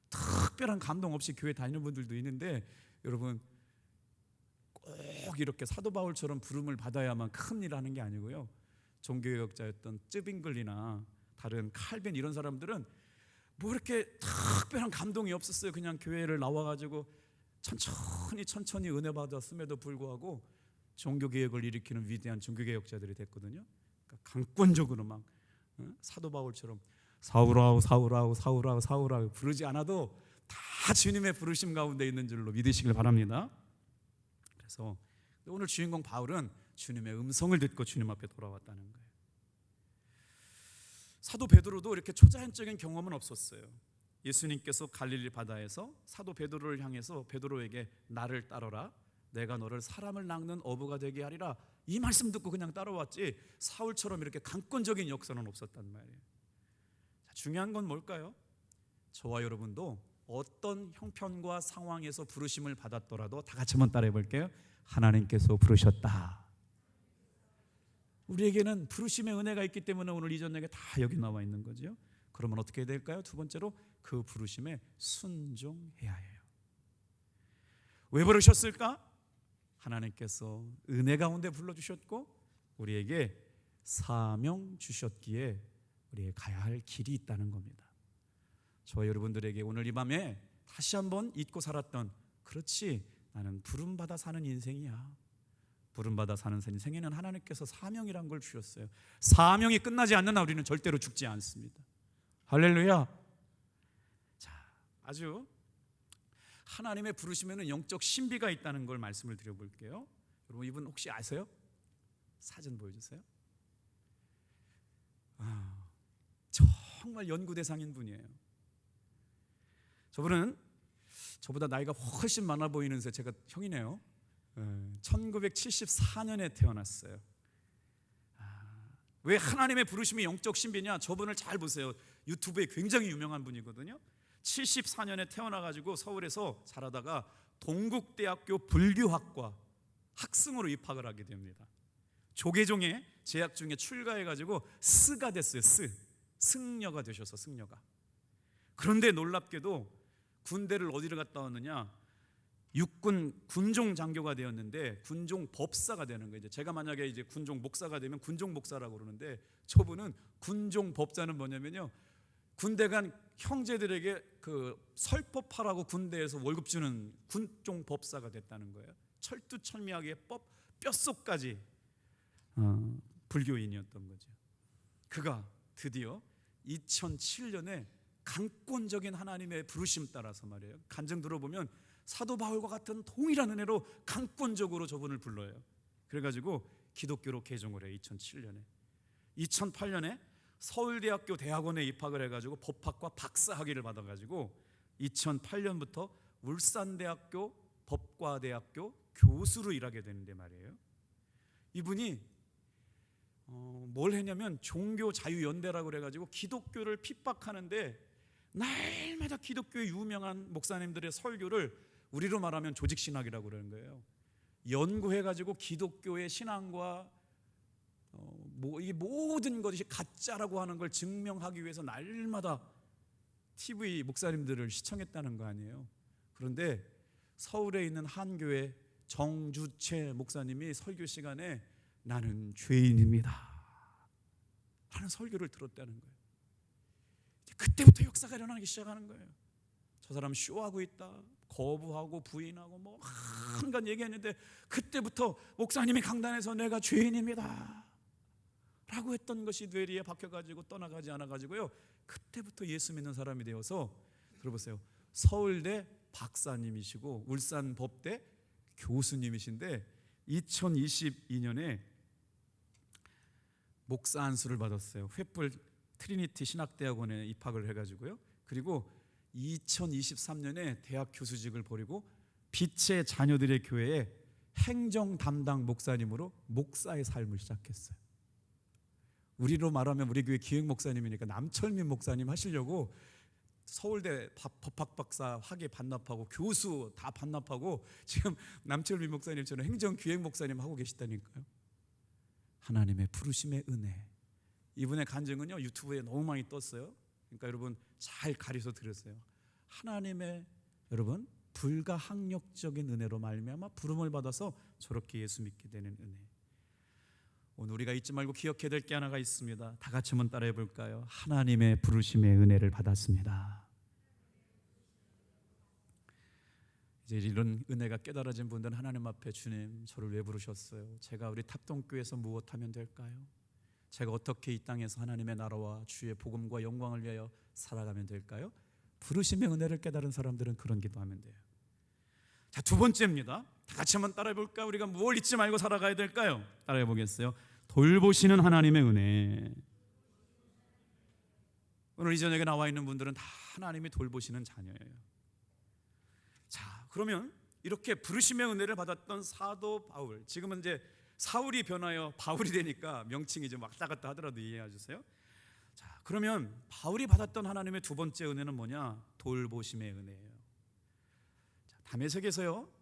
특별한 감동 없이 교회 다니는 분들도 있는데, 여러분 꼭 이렇게 사도 바울처럼 부름을 받아야만 큰일 하는 게 아니고요, 종교개혁자였던 쯔빙글리나 다른 칼빈 이런 사람들은 뭐 이렇게 특별한 감동이 없었어요. 그냥 교회를 나와가지고 천천히 은혜 받았음에도 불구하고 종교개혁을 일으키는 위대한 종교개혁자들이 됐거든요. 그러니까 강권적으로 막 사도 바울처럼 사울아우 사울아우 사울아우 사울아우 부르지 않아도 다 주님의 부르심 가운데 있는 줄로 믿으시길 바랍니다. 그래서 오늘 주인공 바울은 주님의 음성을 듣고 주님 앞에 돌아왔다는 거예요. 사도 베드로도 이렇게 초자연적인 경험은 없었어요. 예수님께서 갈릴리 바다에서 사도 베드로를 향해서 베드로에게 나를 따르라, 내가 너를 사람을 낚는 어부가 되게 하리라, 이 말씀 듣고 그냥 따라왔지 사울처럼 이렇게 강권적인 역사는 없었단 말이에요. 자, 중요한 건 뭘까요? 저와 여러분도 어떤 형편과 상황에서 부르심을 받았더라도 다 같이 한번 따라해 볼게요. 하나님께서 부르셨다. 우리에게는 부르심의 은혜가 있기 때문에 오늘 이 저녁에 다 여기 나와 있는 거죠. 그러면 어떻게 해야 될까요? 두 번째로 그 부르심에 순종해야 해요. 왜 부르셨을까? 하나님께서 은혜 가운데 불러주셨고 우리에게 사명 주셨기에 우리의 가야 할 길이 있다는 겁니다. 저와 여러분들에게 오늘 이 밤에 다시 한번 잊고 살았던, 그렇지, 나는 부름받아 사는 인생이야. 부름받아 사는 인생에는 하나님께서 사명이란 걸 주셨어요. 사명이 끝나지 않는 한 우리는 절대로 죽지 않습니다. 할렐루야. 자, 아주 하나님의 부르심에는 영적 신비가 있다는 걸 말씀을 드려볼게요. 여러분 이분 혹시 아세요? 사진 보여주세요. 정말 연구 대상인 분이에요. 저분은 저보다 나이가 훨씬 많아 보이는데 제가 형이네요. 1974년에 태어났어요. 왜 하나님의 부르심이 영적 신비냐? 저분을 잘 보세요. 유튜브에 굉장히 유명한 분이거든요. 74년에 태어나가지고 서울에서 자라다가 동국대학교 불교학과 학승으로 입학을 하게 됩니다. 조계종에 재학 중에 출가해가지고 스가 됐어요. 승려가 되셔서 승려가. 그런데 놀랍게도 군대를 어디를 갔다 왔느냐? 육군 군종 장교가 되었는데 군종 법사가 되는 거예요. 제가 만약에 이제 군종 목사가 되면 군종 목사라고 그러는데, 저분은 군종 법사는 뭐냐면요, 군대 간 형제들에게 그 설법하라고 군대에서 월급 주는 군종 법사가 됐다는 거예요. 철두철미하게 뼛속까지 불교인이었던 거죠. 그가 드디어 2007년에 강권적인 하나님의 부르심 따라서 말이에요, 간증 들어보면 사도 바울과 같은 동일한 은혜로 강권적으로 저분을 불러요. 그래가지고 기독교로 개종을 해요. 2007년에 2008년에 서울대학교 대학원에 입학을 해가지고 법학과 박사학위를 받아가지고 2008년부터 울산대학교 법과대학교 교수로 일하게 되는데 말이에요, 이분이 뭘 했냐면 종교자유연대라고 그래가지고 기독교를 핍박하는데 날마다 기독교의 유명한 목사님들의 설교를 우리로 말하면 조직신학이라고 그러는 거예요. 연구해가지고 기독교의 신앙과 이 모든 것이 가짜라고 하는 걸 증명하기 위해서 날마다 TV 목사님들을 시청했다는 거 아니에요. 그런데 서울에 있는 한 교회 정주채 목사님이 설교 시간에 나는 죄인입니다 하는 설교를 들었다는 거예요. 그때부터 역사가 일어나기 시작하는 거예요. 저 사람 쇼하고 있다, 거부하고 부인하고 뭐 한간 얘기했는데, 그때부터 목사님이 강단에서 내가 죄인입니다 라고 했던 것이 뇌리에 박혀가지고 떠나가지 않아가지고요, 그때부터 예수 믿는 사람이 되어서, 들어보세요, 서울대 박사님이시고 울산 법대 교수님이신데 2022년에 목사 안수를 받았어요. 횃불 트리니티 신학대학원에 입학을 해가지고요, 그리고 2023년에 대학 교수직을 버리고 빛의 자녀들의 교회에 행정 담당 목사님으로 목사의 삶을 시작했어요. 우리로 말하면 우리 교회 기획 목사님이니까 남철민 목사님 하시려고 서울대 법학 박사 학위 반납하고 교수 다 반납하고 지금 남철민 목사님처럼 행정 기획 목사님 하고 계시다니까요. 하나님의 부르심의 은혜. 이분의 간증은요 유튜브에 너무 많이 떴어요. 그러니까 여러분 잘 가려서 들으세요. 하나님의 여러분 불가항력적인 은혜로 말미암아 부름을 받아서 저렇게 예수 믿게 되는 은혜. 오늘 우리가 잊지 말고 기억해야 될 게 하나가 있습니다. 다 같이 한번 따라해 볼까요? 하나님의 부르심의 은혜를 받았습니다. 이제 이런 은혜가 깨달아진 분들은 하나님 앞에, 주님 저를 왜 부르셨어요? 제가 우리 탑동교회에서 무엇하면 될까요? 제가 어떻게 이 땅에서 하나님의 나라와 주의 복음과 영광을 위하여 살아가면 될까요? 부르심의 은혜를 깨달은 사람들은 그런 기도하면 돼요. 자, 두 번째입니다. 다 같이 한번 따라해 볼까요? 우리가 뭘 잊지 말고 살아가야 될까요? 따라해 보겠어요. 돌보시는 하나님의 은혜. 오늘 이 저녁에 나와 있는 분들은 다 하나님이 돌보시는 자녀예요. 자, 그러면 이렇게 부르심의 은혜를 받았던 사도 바울, 지금은 이제 사울이 변하여 바울이 되니까 명칭이 좀 왔다 갔다 하더라도 이해해 주세요. 자, 그러면 바울이 받았던 하나님의 두 번째 은혜는 뭐냐? 돌보심의 은혜예요. 자, 다메섹에서요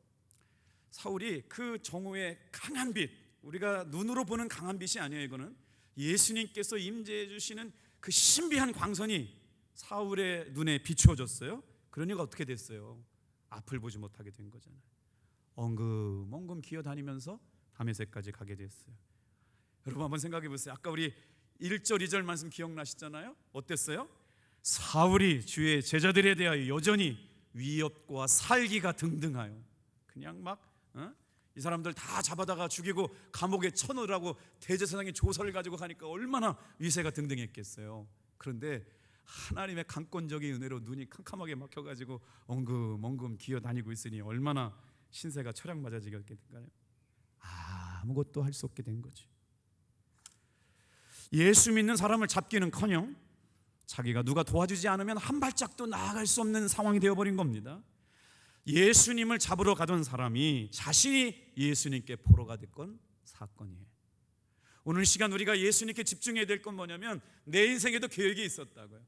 사울이 그 정오의 강한 빛, 우리가 눈으로 보는 강한 빛이 아니에요. 이거는 예수님께서 임재해 주시는 그 신비한 광선이 사울의 눈에 비추어졌어요. 그러니까 어떻게 됐어요? 앞을 보지 못하게 된 거잖아요. 엉금엉금 기어다니면서 다메섹까지 가게 됐어요. 여러분 한번 생각해 보세요. 아까 우리 1절 2절 말씀 기억나시잖아요. 어땠어요? 사울이 주의 제자들에 대하여 여전히 위협과 살기가 등등하여, 그냥 막 이 사람들 다 잡아다가 죽이고 감옥에 쳐넣으라고 대제사장의 조서를 가지고 가니까 얼마나 위세가 등등했겠어요. 그런데 하나님의 강권적인 은혜로 눈이 캄캄하게 막혀가지고 엉금엉금 기어다니고 있으니 얼마나 신세가 철학 맞아지겠던가요? 아무것도 할 수 없게 된 거지. 예수 믿는 사람을 잡기는커녕 자기가 누가 도와주지 않으면 한 발짝도 나아갈 수 없는 상황이 되어버린 겁니다. 예수님을 잡으러 가던 사람이 자신이 예수님께 포로가 됐건 사건이에요. 오늘 시간 우리가 예수님께 집중해야 될 건 뭐냐면, 내 인생에도 계획이 있었다고요.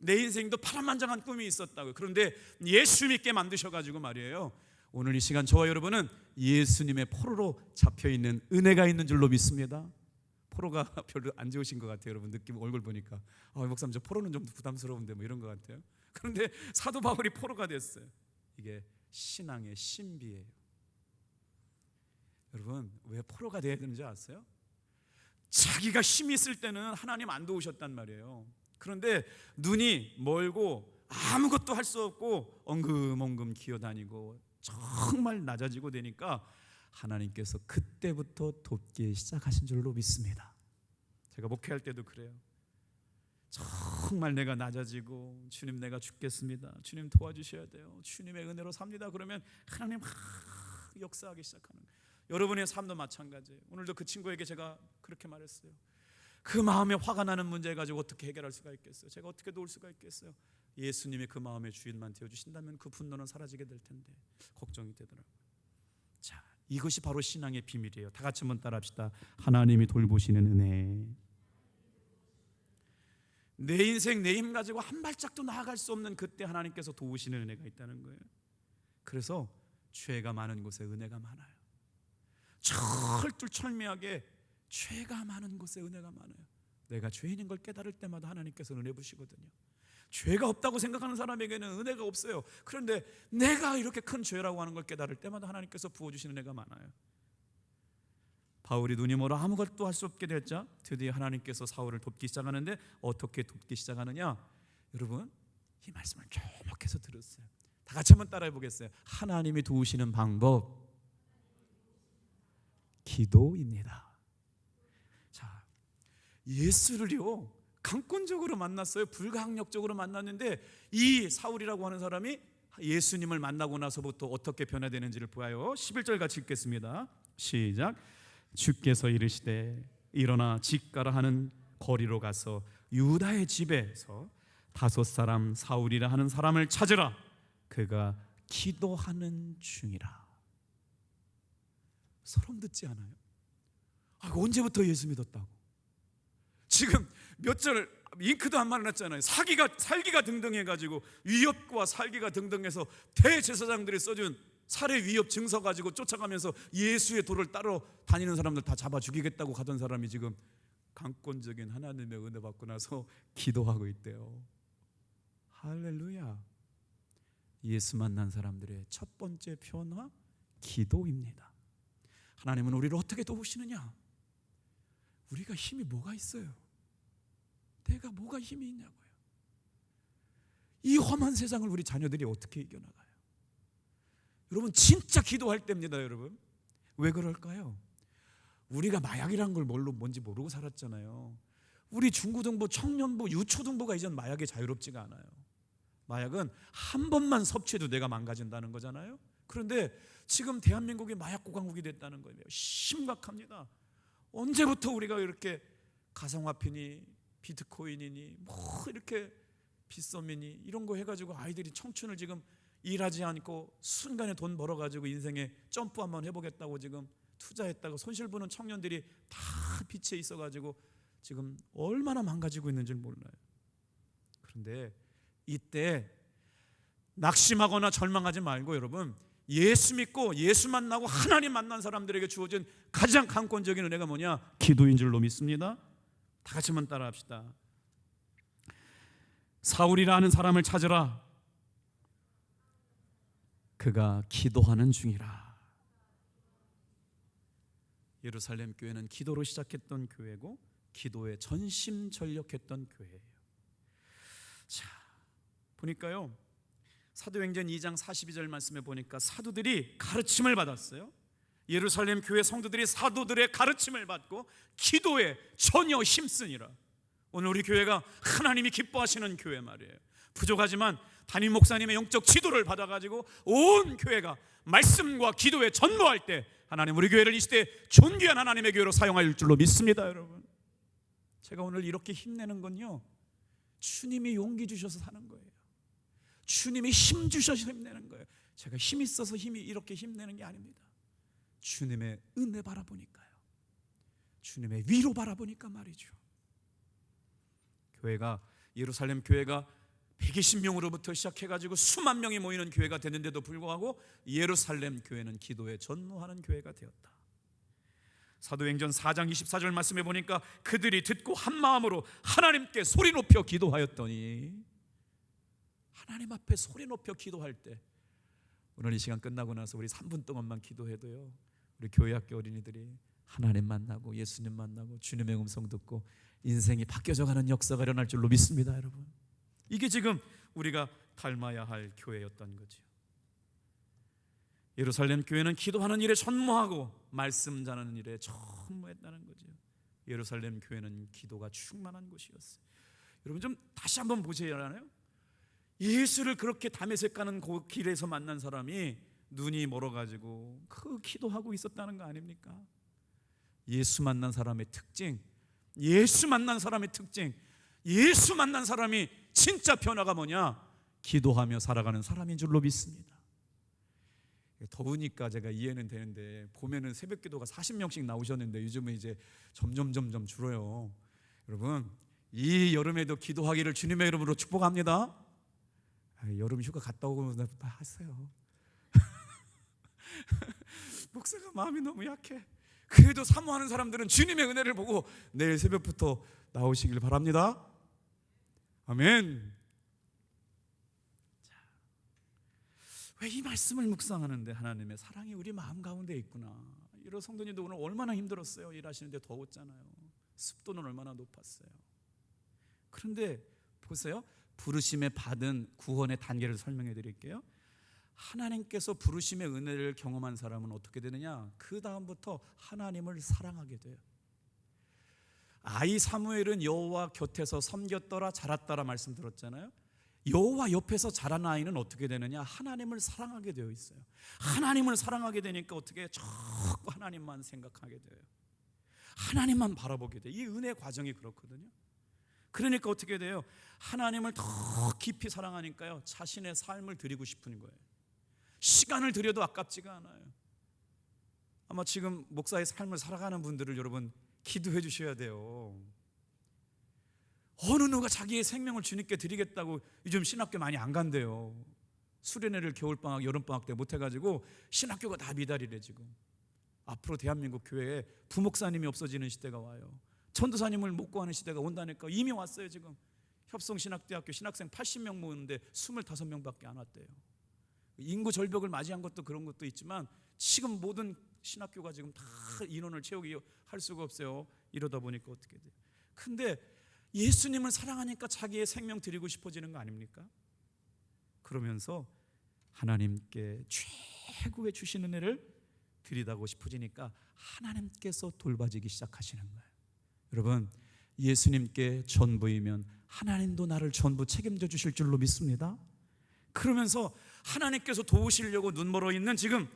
내 인생도 파란만장한 꿈이 있었다고요. 그런데 예수 믿게 만드셔가지고 말이에요, 오늘 이 시간 저와 여러분은 예수님의 포로로 잡혀있는 은혜가 있는 줄로 믿습니다. 포로가 별로 안 좋으신 것 같아요. 여러분 느낌, 얼굴 보니까 목사님 저 포로는 좀 부담스러운데 뭐 이런 것 같아요. 그런데 사도 바울이 포로가 됐어요. 이게 신앙의 신비예요. 여러분, 왜 포로가 되어야 되는지 아세요? 자기가 힘이 있을 때는 하나님 안 도우셨단 말이에요. 그런데 눈이 멀고 아무것도 할 수 없고 엉금엉금 기어다니고 정말 낮아지고 되니까 하나님께서 그때부터 돕기 시작하신 줄로 믿습니다. 제가 목회할 때도 그래요. 정말 내가 낮아지고 주님 내가 죽겠습니다, 주님 도와주셔야 돼요, 주님의 은혜로 삽니다, 그러면 하나님 역사하기 시작하는 거예요. 여러분의 삶도 마찬가지예요. 오늘도 그 친구에게 제가 그렇게 말했어요. 그 마음에 화가 나는 문제 가지고 어떻게 해결할 수가 있겠어요? 제가 어떻게 도울 수가 있겠어요? 예수님이 그 마음의 주인만 되어주신다면 그 분노는 사라지게 될 텐데 걱정이 되더라고요. 자, 이것이 바로 신앙의 비밀이에요. 다 같이 한번 따라합시다. 하나님이 돌보시는 은혜. 내 인생 내 힘 가지고 한 발짝도 나아갈 수 없는 그때 하나님께서 도우시는 은혜가 있다는 거예요. 그래서 죄가 많은 곳에 은혜가 많아요. 철두철미하게 죄가 많은 곳에 은혜가 많아요. 내가 죄인인 걸 깨달을 때마다 하나님께서 은혜 부시거든요. 죄가 없다고 생각하는 사람에게는 은혜가 없어요. 그런데 내가 이렇게 큰 죄라고 하는 걸 깨달을 때마다 하나님께서 부어주시는 은혜가 많아요. 바울이 눈이 멀어 아무것도 할 수 없게 됐자 드디어 하나님께서 사울을 돕기 시작하는데 어떻게 돕기 시작하느냐? 여러분, 이 말씀을 조목해서 들었어요. 다 같이 한번 따라해 보겠어요. 하나님이 도우시는 방법, 기도입니다. 자, 예수를요 강권적으로 만났어요. 불가항력적으로 만났는데 이 사울이라고 하는 사람이 예수님을 만나고 나서부터 어떻게 변화되는지를 보아요. 11절 같이 읽겠습니다. 시작. 주께서 이르시되 일어나 집 가라 하는 거리로 가서 유다의 집에서 5 사람 사울이라 하는 사람을 찾으라. 그가 기도하는 중이라. 소름 돋지 않아요? 언제부터 예수 믿었다고? 지금 몇 절 잉크도 안 말랐잖아요. 살기가 등등해가지고 위협과 살기가 등등해서 대제사장들이 써준 살해 위협 증서 가지고 쫓아가면서 예수의 도를 따러 다니는 사람들 다 잡아 죽이겠다고 가던 사람이 지금 강권적인 하나님의 은혜 받고 나서 기도하고 있대요. 할렐루야. 예수 만난 사람들의 첫 번째 변화, 기도입니다. 하나님은 우리를 어떻게 도우시느냐? 우리가 힘이 뭐가 있어요? 내가 뭐가 힘이 있냐고요. 이 험한 세상을 우리 자녀들이 어떻게 이겨나가요? 여러분, 진짜 기도할 때입니다. 여러분, 왜 그럴까요? 우리가 마약이란 걸 뭔지 모르고 살았잖아요. 우리 중고등부, 청년부, 유초등부가 이젠 마약에 자유롭지가 않아요. 마약은 한 번만 섭취해도 내가 망가진다는 거잖아요. 그런데 지금 대한민국이 마약고강국이 됐다는 거예요. 심각합니다. 언제부터 우리가 이렇게 가상화폐니 비트코인이니 이렇게 빗썸이니 이런 거 해가지고 아이들이 청춘을 지금 일하지 않고 순간에 돈 벌어가지고 인생에 점프 한번 해보겠다고 지금 투자했다고 손실보는 청년들이 다 빛에 있어가지고 지금 얼마나 망가지고 있는지 몰라요. 그런데 이때 낙심하거나 절망하지 말고 여러분, 예수 믿고 예수 만나고 하나님 만난 사람들에게 주어진 가장 강권적인 은혜가 뭐냐? 기도인 줄로 믿습니다. 다 같이 한번 따라합시다. 사울이라는 사람을 찾으라. 그가 기도하는 중이라. 예루살렘 교회는 기도로 시작했던 교회고 기도에 전심전력했던 교회예요. 자, 보니까요, 사도행전 2장 42절 말씀에 보니까 사도들이 가르침을 받았어요. 예루살렘 교회 성도들이 사도들의 가르침을 받고 기도에 전혀 힘쓰니라. 오늘 우리 교회가 하나님이 기뻐하시는 교회 말이에요. 부족하지만 담임 목사님의 영적 지도를 받아가지고 온 교회가 말씀과 기도에 전무할 때 하나님 우리 교회를 이 시대에 존귀한 하나님의 교회로 사용할 줄로 믿습니다. 여러분, 제가 오늘 이렇게 힘내는 건요, 주님이 용기 주셔서 사는 거예요. 주님이 힘 주셔서 힘내는 거예요. 제가 힘 있어서 이렇게 힘내는 게 아닙니다. 주님의 은혜 바라보니까요. 주님의 위로 바라보니까 말이죠. 교회가, 예루살렘 교회가 120명으로부터 시작해가지고 수만 명이 모이는 교회가 됐는데도 불구하고 예루살렘 교회는 기도에 전무하는 교회가 되었다. 사도행전 4장 24절 말씀해 보니까 그들이 듣고 한 마음으로 하나님께 소리 높여 기도하였더니, 하나님 앞에 소리 높여 기도할 때 오늘 이 시간 끝나고 나서 우리 3분 동안만 기도해도요, 우리 교회 학교 어린이들이 하나님 만나고 예수님 만나고 주님의 음성 듣고 인생이 바뀌어져가는 역사가 일어날 줄로 믿습니다. 여러분, 이게 지금 우리가 닮아야 할 교회였던 거죠. 예루살렘 교회는 기도하는 일에 전무하고 말씀 전하는 일에 전무했다는 거죠. 예루살렘 교회는 기도가 충만한 곳이었어요. 여러분 좀 다시 한번 보셔야 하나요? 예수를 그렇게 다메섹 가는 그 길에서 만난 사람이 눈이 멀어가지고 그 기도하고 있었다는 거 아닙니까? 예수 만난 사람의 특징, 예수 만난 사람의 특징, 예수 만난 사람이 진짜 변화가 뭐냐? 기도하며 살아가는 사람인 줄로 믿습니다. 더우니까 제가 이해는 되는데, 봄에는 새벽 기도가 40명씩 나오셨는데 요즘은 이제 점점 줄어요. 여러분, 이 여름에도 기도하기를 주님의 이름으로 축복합니다. 여름 휴가 갔다 오고 하세요. 목사가 마음이 너무 약해. 그래도 사모하는 사람들은 주님의 은혜를 보고 내일 새벽부터 나오시길 바랍니다. 아멘. 왜 이 말씀을 묵상하는데 하나님의 사랑이 우리 마음 가운데 있구나. 이런 성도님도 오늘 얼마나 힘들었어요. 일하시는데 더웠잖아요. 습도는 얼마나 높았어요. 그런데 보세요, 부르심에 받은 구원의 단계를 설명해 드릴게요. 하나님께서 부르심의 은혜를 경험한 사람은 어떻게 되느냐? 그 다음부터 하나님을 사랑하게 돼요. 아이 사무엘은 여호와 곁에서 섬겼더라 자랐더라 말씀 들었잖아요. 여호와 옆에서 자란 아이는 어떻게 되느냐? 하나님을 사랑하게 되어 있어요. 하나님을 사랑하게 되니까 어떻게 자꾸 하나님만 생각하게 돼요. 하나님만 바라보게 돼요. 이 은혜 과정이 그렇거든요. 그러니까 어떻게 돼요? 하나님을 더 깊이 사랑하니까요, 자신의 삶을 드리고 싶은 거예요. 시간을 들여도 아깝지가 않아요. 아마 지금 목사의 삶을 살아가는 분들을 여러분 기도해 주셔야 돼요. 어느 누가 자기의 생명을 주님께 드리겠다고 요즘 신학교 많이 안 간대요. 수련회를 겨울방학 여름방학 때 못해가지고 신학교가 다 미달이래. 지금 앞으로 대한민국 교회에 부목사님이 없어지는 시대가 와요. 전도사님을 못 구하는 시대가 온다니까. 이미 왔어요. 지금 협성신학대학교 신학생 80명 모으는데 25명밖에 안 왔대요. 인구 절벽을 맞이한 것도 그런 것도 있지만 지금 모든 신학교가 지금 다 인원을 채우기 할 수가 없어요. 이러다 보니까 어떻게 돼요? 근데 예수님을 사랑하니까 자기의 생명 드리고 싶어지는 거 아닙니까? 그러면서 하나님께 최고의 주신 은혜를 드리다고 싶어지니까 하나님께서 돌봐지기 시작하시는 거예요. 여러분, 예수님께 전부이면 하나님도 나를 전부 책임져 주실 줄로 믿습니다. 그러면서 하나님께서 도우시려고 눈멀어 있는 지금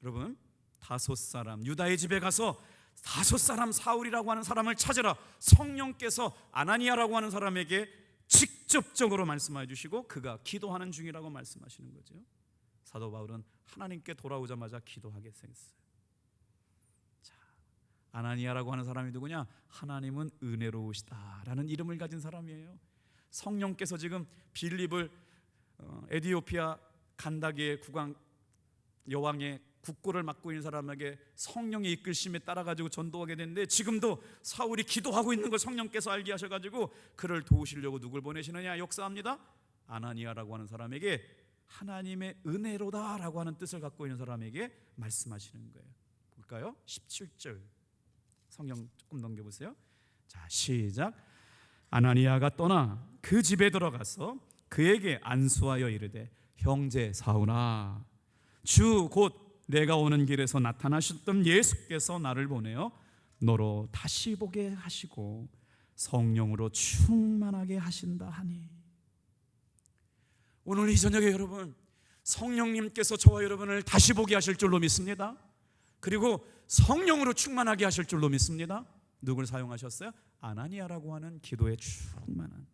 여러분 5사람 유다의 집에 가서 5사람 사울이라고 하는 사람을 찾으라. 성령께서 아나니아라고 하는 사람에게 직접적으로 말씀해 주시고 그가 기도하는 중이라고 말씀하시는 거죠. 사도 바울은 하나님께 돌아오자마자 기도하게 생겼어요. 자, 아나니아라고 하는 사람이 누구냐? 하나님은 은혜로우시다라는 이름을 가진 사람이에요. 성령께서 지금 빌립을 에디오피아 간다기의 국왕 여왕의 국고를 맡고 있는 사람에게 성령의 이끌심에 따라가지고 전도하게 됐는데, 지금도 사울이 기도하고 있는 걸 성령께서 알게 하셔가지고 그를 도우시려고 누굴 보내시느냐? 역사합니다. 아나니아라고 하는 사람에게 하나님의 은혜로다라고 하는 뜻을 갖고 있는 사람에게 말씀하시는 거예요. 볼까요? 17절 성경 조금 넘겨보세요. 자, 시작. 아나니아가 떠나 그 집에 들어가서 그에게 안수하여 이르되 형제 사울아, 주 곧 내가 오는 길에서 나타나셨던 예수께서 나를 보내어 너로 다시 보게 하시고 성령으로 충만하게 하신다 하니. 오늘 이 저녁에 여러분 성령님께서 저와 여러분을 다시 보게 하실 줄로 믿습니다. 그리고 성령으로 충만하게 하실 줄로 믿습니다. 누굴 사용하셨어요? 아나니아라고 하는 기도에 충만한,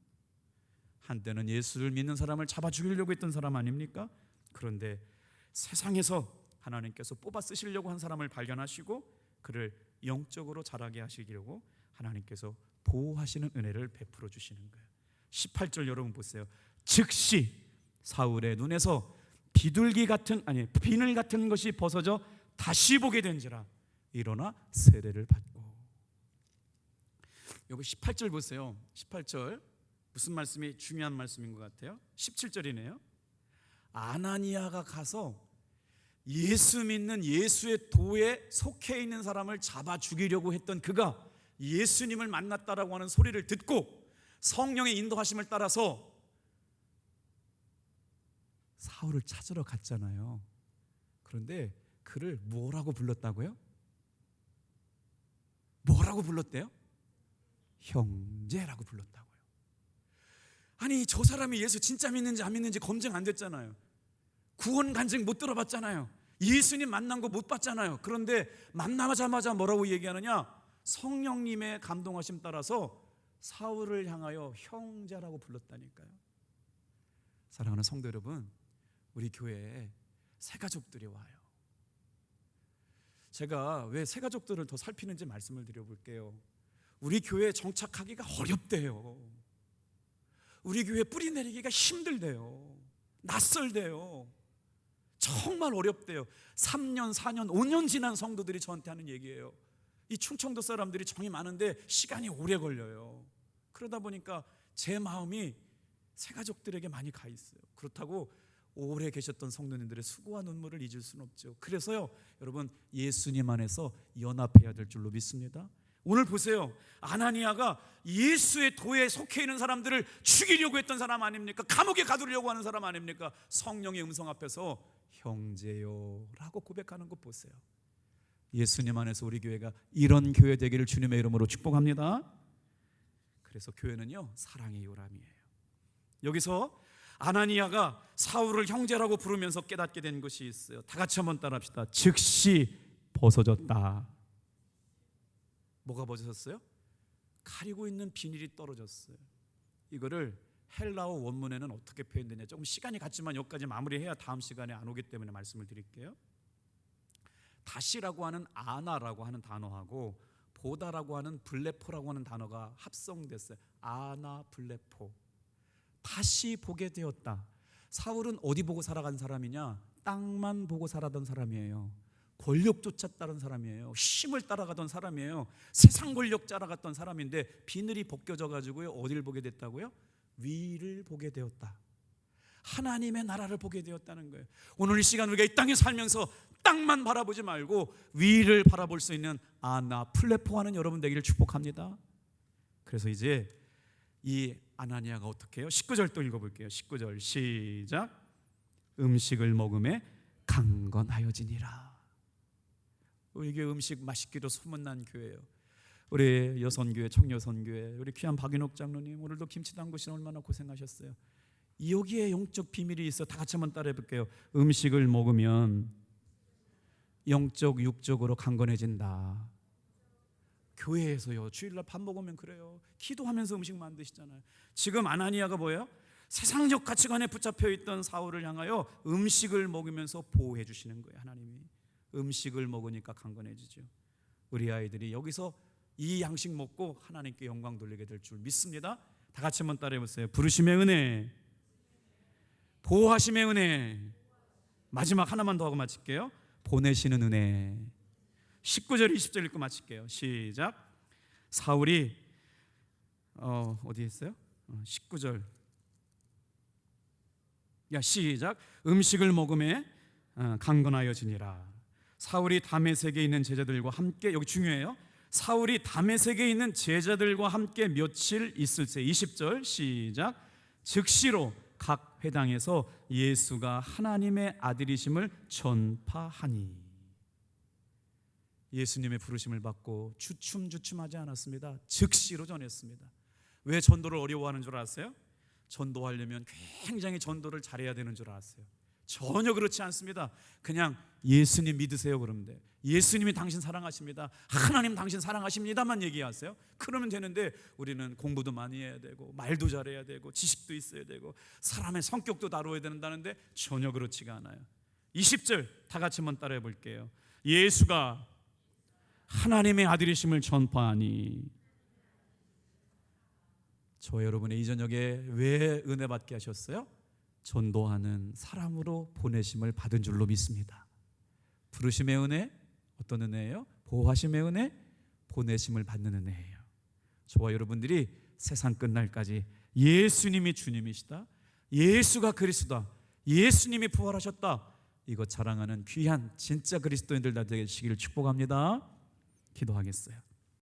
한때는 예수를 믿는 사람을 잡아 죽이려고 했던 사람 아닙니까? 그런데 세상에서 하나님께서 뽑아 쓰시려고 한 사람을 발견하시고 그를 영적으로 자라게 하시려고 하나님께서 보호하시는 은혜를 베풀어 주시는 거예요. 18절 여러분 보세요. 즉시 사울의 눈에서 비둘기 같은 비늘 같은 것이 벗어져 다시 보게 된지라 일어나 세례를 받고. 여기 18절 보세요. 18절 무슨 말씀이 중요한 말씀인 것 같아요? 17절이네요. 아나니아가 가서 예수 믿는 예수의 도에 속해 있는 사람을 잡아 죽이려고 했던 그가 예수님을 만났다라고 하는 소리를 듣고 성령의 인도하심을 따라서 사울을 찾으러 갔잖아요. 그런데 그를 뭐라고 불렀다고요? 뭐라고 불렀대요? 형제라고 불렀다고요. 아니, 저 사람이 예수 진짜 믿는지 안 믿는지 검증 안 됐잖아요. 구원 간증 못 들어봤잖아요. 예수님 만난 거 못 봤잖아요. 그런데 만나자마자 뭐라고 얘기하느냐? 성령님의 감동하심 따라서 사울을 향하여 형제라고 불렀다니까요. 사랑하는 성도 여러분, 우리 교회에 새가족들이 와요. 제가 왜 새가족들을 더 살피는지 말씀을 드려볼게요. 우리 교회에 정착하기가 어렵대요. 우리 교회에 뿌리 내리기가 힘들대요. 낯설대요. 정말 어렵대요. 3년, 4년, 5년 지난 성도들이 저한테 하는 얘기예요. 이 충청도 사람들이 정이 많은데 시간이 오래 걸려요. 그러다 보니까 제 마음이 새가족들에게 많이 가 있어요. 그렇다고 오래 계셨던 성도님들의 수고와 눈물을 잊을 수는 없죠. 그래서요, 여러분, 예수님 안에서 연합해야 될 줄로 믿습니다. 오늘 보세요. 아나니아가 예수의 도에 속해 있는 사람들을 죽이려고 했던 사람 아닙니까? 감옥에 가두려고 하는 사람 아닙니까? 성령의 음성 앞에서 형제요 라고 고백하는 것 보세요. 예수님 안에서 우리 교회가 이런 교회 되기를 주님의 이름으로 축복합니다. 그래서 교회는요, 사랑의 요람이에요. 여기서 아나니아가 사울을 형제라고 부르면서 깨닫게 된 것이 있어요. 다 같이 한번 따라합시다. 즉시 벗어졌다. 뭐가 벗어졌어요? 가리고 있는 비닐이 떨어졌어요. 이거를 헬라어 원문에는 어떻게 표현되냐, 조금 시간이 갔지만 여기까지 마무리해야 다음 시간에 안 오기 때문에 말씀을 드릴게요. 다시라고 하는 아나라고 하는 단어하고 보다라고 하는 블레포라고 하는 단어가 합성됐어요. 아나 블레포. 다시 보게 되었다. 사울은 어디 보고 살아간 사람이냐? 땅만 보고 살아던 사람이에요. 권력 쫓았다는 사람이에요. 힘을 따라가던 사람이에요. 세상 권력 따라갔던 사람인데 비늘이 벗겨져 가지고요, 어디를 보게 됐다고요? 위를 보게 되었다. 하나님의 나라를 보게 되었다는 거예요. 오늘 이 시간 우리가 이 땅에 살면서 땅만 바라보지 말고 위를 바라볼 수 있는 아나 플레포하는 여러분 되기를 축복합니다. 그래서 이제 이 아나니아가 어떻게 해요? 19절 또 읽어볼게요. 19절 시작. 음식을 먹음에 강건하여지니라. 우리 교회 음식 맛있기로 소문난 교회예요. 우리 여선교회, 청여선교회, 우리 귀한 박인옥 장로님, 오늘도 김치 담그신 얼마나 고생하셨어요. 여기에 영적 비밀이 있어. 다 같이 한번 따라해 볼게요. 음식을 먹으면 영적 육적으로 강건해진다. 교회에서요, 주일날 밥 먹으면 그래요. 기도하면서 음식 만드시잖아요. 지금 아나니아가 뭐예요? 세상적 가치관에 붙잡혀 있던 사울을 향하여 음식을 먹으면서 보호해 주시는 거예요. 하나님이 음식을 먹으니까 강건해지죠. 우리 아이들이 여기서 이 양식 먹고 하나님께 영광 돌리게 될 줄 믿습니다. 다 같이 한번 따라해 보세요. 부르심의 은혜, 보호하심의 은혜, 마지막 하나만 더 하고 마칠게요. 보내시는 은혜. 19절 20절 읽고 마칠게요. 시작. 사울이 어디 있어요? 19절. 시작. 음식을 먹음에 강건하여지니라. 사울이 다메섹에 있는 제자들과 함께, 여기 중요해요. 사울이 다메섹에 있는 제자들과 함께 며칠 있을새. 20절 시작. 즉시로 각 회당에서 예수가 하나님의 아들이심을 전파하니. 예수님의 부르심을 받고 주춤주춤하지 않았습니다. 즉시로 전했습니다. 왜 전도를 어려워하는 줄 아세요? 전도하려면 굉장히 전도를 잘해야 되는 줄 아세요? 전혀 그렇지 않습니다. 그냥 예수님 믿으세요 그러면 돼. 예수님이 당신 사랑하십니다. 하나님 당신 사랑하십니다만 얘기하세요. 그러면 되는데 우리는 공부도 많이 해야 되고 말도 잘해야 되고 지식도 있어야 되고 사람의 성격도 다뤄야 된다는데 전혀 그렇지가 않아요. 20절 다 같이 한번 따라해 볼게요. 예수가 하나님의 아들이심을 전파하니. 저 여러분의 이 저녁에 왜 은혜 받게 하셨어요? 전도하는 사람으로 보내심을 받은 줄로 믿습니다. 부르심의 은혜, 어떤 은혜예요? 보호하심의 은혜, 보내심을 받는 은혜예요. 저와 여러분들이 세상 끝날까지 예수님이 주님이시다, 예수가 그리스도다, 예수님이 부활하셨다, 이것 자랑하는 귀한 진짜 그리스도인들 다 되시기를 축복합니다. 기도하겠어요.